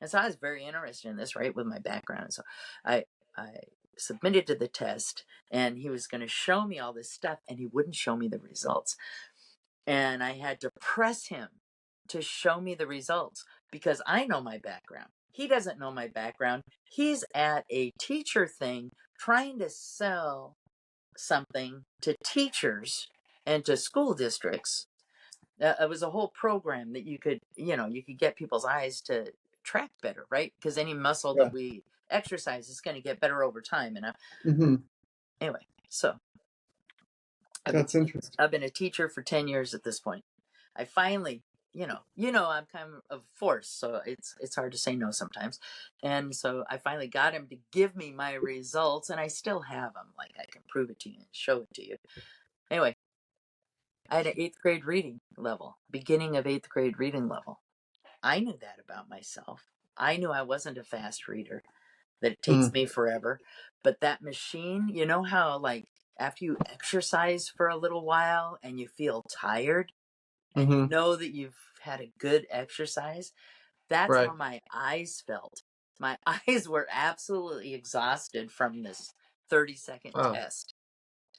And so I was very interested in this, right, with my background. And so I submitted to the test, and he was going to show me all this stuff, and he wouldn't show me the results. And I had to press him to show me the results because I know my background. He doesn't know my background. He's at a teacher thing trying to sell something to teachers and to school districts. It was a whole program that you could get people's eyes to track better, right? Because any muscle Yeah. that we exercise is going to get better over time. And Hmm. anyway, so I've been That's interesting. I've been a teacher for 10 years at this point. I finally, I'm kind of a force, so it's hard to say no sometimes. And so I finally got him to give me my results, and I still have them. Like, I can prove it to you and show it to you. Anyway, I had an 8th grade reading level, beginning of 8th grade reading level. I knew that about myself. I knew I wasn't a fast reader, that it takes me forever. But that machine, you know how, like, after you exercise for a little while and you feel tired and you Mm-hmm. know that you've had a good exercise, that's how Right. my eyes felt. My eyes were absolutely exhausted from this 30-second Wow. test.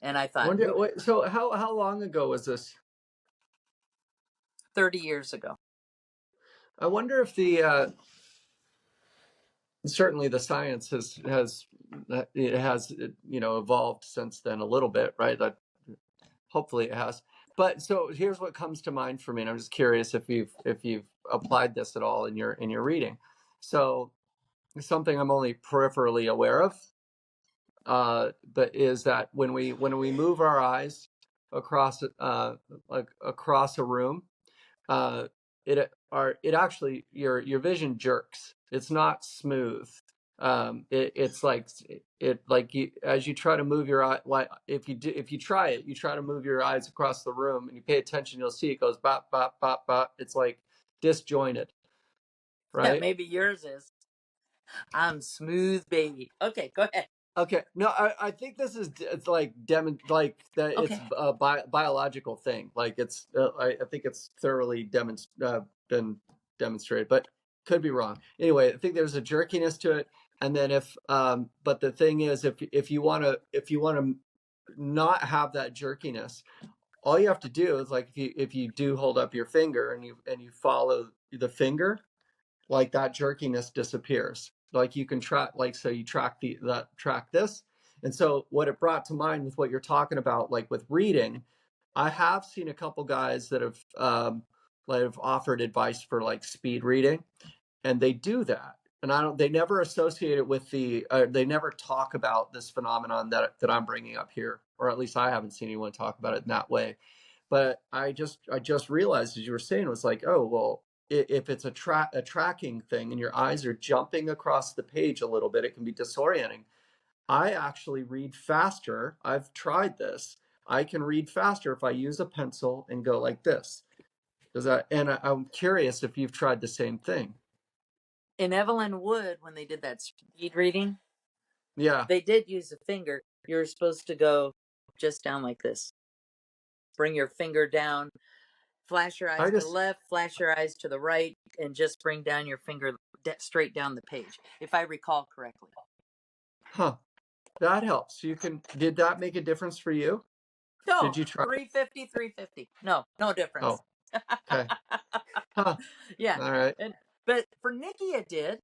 And I thought, Wonder. Wait, so how long ago was this? 30 years ago. I wonder if the certainly the science has evolved since then a little bit, right? That hopefully it has. But so here's what comes to mind for me, and I'm just curious if you've applied this at all in your reading. So something I'm only peripherally aware of, but is that when we move our eyes across like across a room, uh, it actually your vision jerks. It's not smooth. It's like you as you try to move your eye, like if you try it, you try to move your eyes across the room and you pay attention, you'll see it goes bop bop bop bop. It's like disjointed, Yeah, right? maybe yours is. I'm smooth, baby. Okay, go ahead. Okay, no, I think this is it's like like that it's Okay. a biological thing. Like it's I think it's thoroughly been demonstrated, but could be wrong. Anyway, I think there's a jerkiness to it, and then if but the thing is, if you want to not have that jerkiness, all you have to do is like if you do hold up your finger and you follow the finger, like that jerkiness disappears. Like you can track, like, so you track track this. And so what it brought to mind with what you're talking about, like with reading, I have seen a couple guys that have offered advice for like speed reading, and they do that. And they never associate it with they never talk about this phenomenon that I'm bringing up here, or at least I haven't seen anyone talk about it in that way. But I just realized, as you were saying, it was like, oh, well, if it's a tracking thing and your eyes are jumping across the page a little bit, it can be disorienting. I actually read faster. I've tried this. I can read faster if I use a pencil and go like this. Does that? And I'm curious if you've tried the same thing. In Evelyn Wood, when they did that speed reading, Yeah. they did use a finger. You're supposed to go just down like this. Bring your finger down, flash your eyes I to the just, left, flash your eyes to the right, and just bring down your finger straight down the page, if I recall correctly. huh, that helps. Did that make a difference for you? No, Did you try? 350, 350. No difference. Oh, okay. Huh. Yeah. All right. But for Nikki, it did.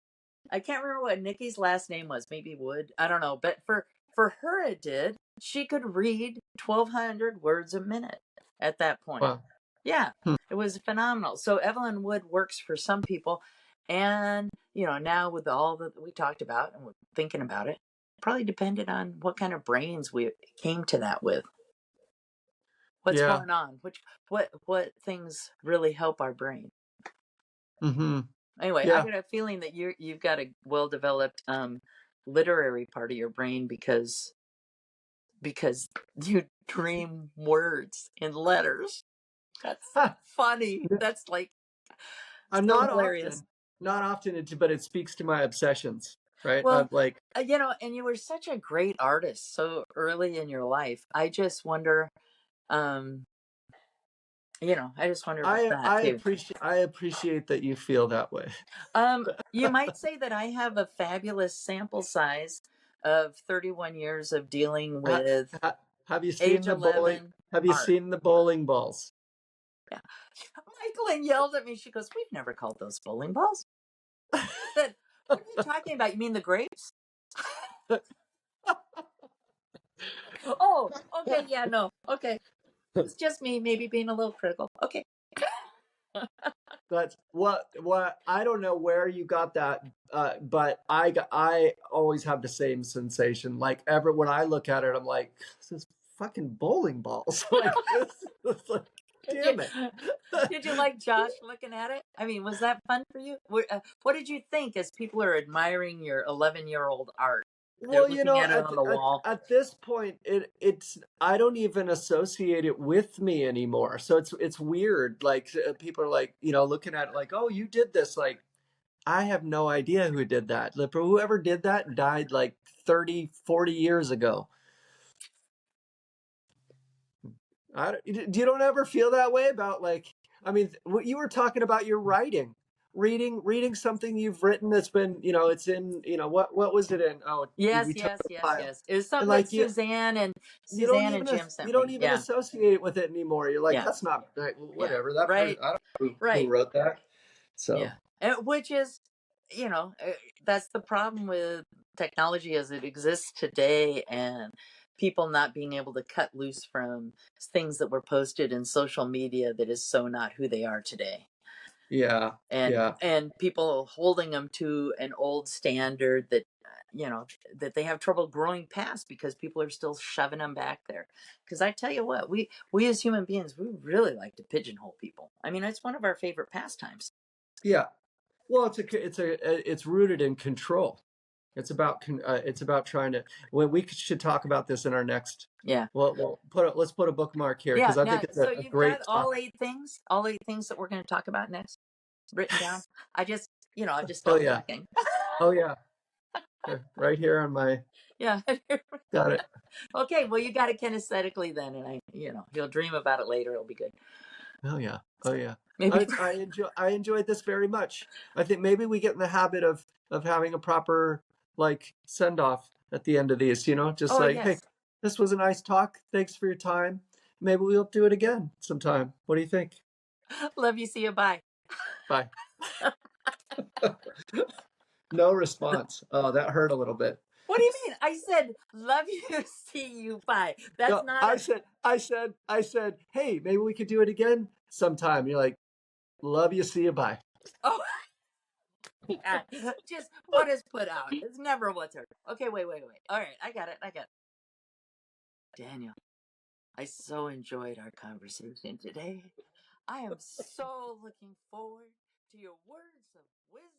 I can't remember what Nikki's last name was. Maybe Wood. I don't know. But for her, it did. She could read 1,200 words a minute at that point. Wow. Yeah, Hmm. it was phenomenal. So Evelyn Wood works for some people. And, now with all that we talked about and we're thinking about it, probably depended on what kind of brains we came to that with. What's Yeah. going on? What things really help our brain? Mm-hmm. Anyway, I Yeah. got a feeling that you've got a well developed literary part of your brain because you dream words in letters. That's funny. That's like I'm so not hilarious. often, not often, but it speaks to my obsessions, right? Well, Of like, and you were such a great artist so early in your life. I just wonder, um, I just wonder about that too. I appreciate that you feel that way. You might say that I have a fabulous sample size of 31 years of dealing Ha, with have you seen age the bowling? 11 Have you art. seen the bowling balls? Yeah. Michaelin yelled at me. She goes, "We've never called those bowling balls." I said, "What are you talking about? You mean the grapes?" Oh, okay. Yeah, no. Okay. It's just me maybe being a little critical. Okay. That's what I don't know where you got that, but I always have the same sensation. Like when I look at it, I'm like, this is fucking bowling balls. Like this, like, damn it. Did you like Josh looking at it? I mean, was that fun for you? What did you think as people are admiring your 11-year-old art? They're Well, looking at it on the wall. at this point, it's I don't even associate it with me anymore. So it's weird. Like people are like, looking at it like, oh, you did this. Like I have no idea who did that. Whoever did that died like 30, 40 years ago. You don't ever feel that way about like, I mean, you were talking about your writing, reading something you've written that's been, it's in, what was it in? Oh, Yes, we took yes, the yes, file. yes. It was And something that like Suzanne and Jim you sent don't me. even Yeah, associate it with it anymore. You're like, yeah, that's not right. yeah. Whatever. That person, Right, I don't know who right. wrote that. So Yeah. Which is, that's the problem with technology as it exists today and people not being able to cut loose from things that were posted in social media that is so not who they are today. yeah, And yeah. people holding them to an old standard that that they have trouble growing past because people are still shoving them back there. Because I tell you what, we as human beings, we really like to pigeonhole people. I mean, it's one of our favorite pastimes. Yeah. Well, it's rooted in control. It's about trying to. Well, we should talk about this in our next. Yeah. Well, let's put a bookmark here Yeah. because I Now, think it's so a you've got great topic. all 8 things that we're going to talk about next written down. I just, I just Oh stopped yeah, talking. oh yeah, here, right here on my. Yeah. Got it. Okay. Well, you got it kinesthetically then. And you'll dream about it later. It'll be good. Oh yeah, oh yeah. Maybe. I enjoyed this very much. I think maybe we get in the habit of having a proper like send off at the end of these. Just Oh, like, hey, yes. this was a nice talk. Thanks for your time. Maybe we'll do it again sometime. What do you think? Love you. See you. Bye. Bye. No response. Oh, that hurt a little bit. What do you mean? I said, love you, see you, bye. That's No, not a. I said, hey, maybe we could do it again sometime. You're like, love you, see you, bye. Oh, God. Just what is put out. It's never what's heard. Okay, wait. All right, I got it. Daniel, I so enjoyed our conversation today. I am so looking forward to your words of wisdom.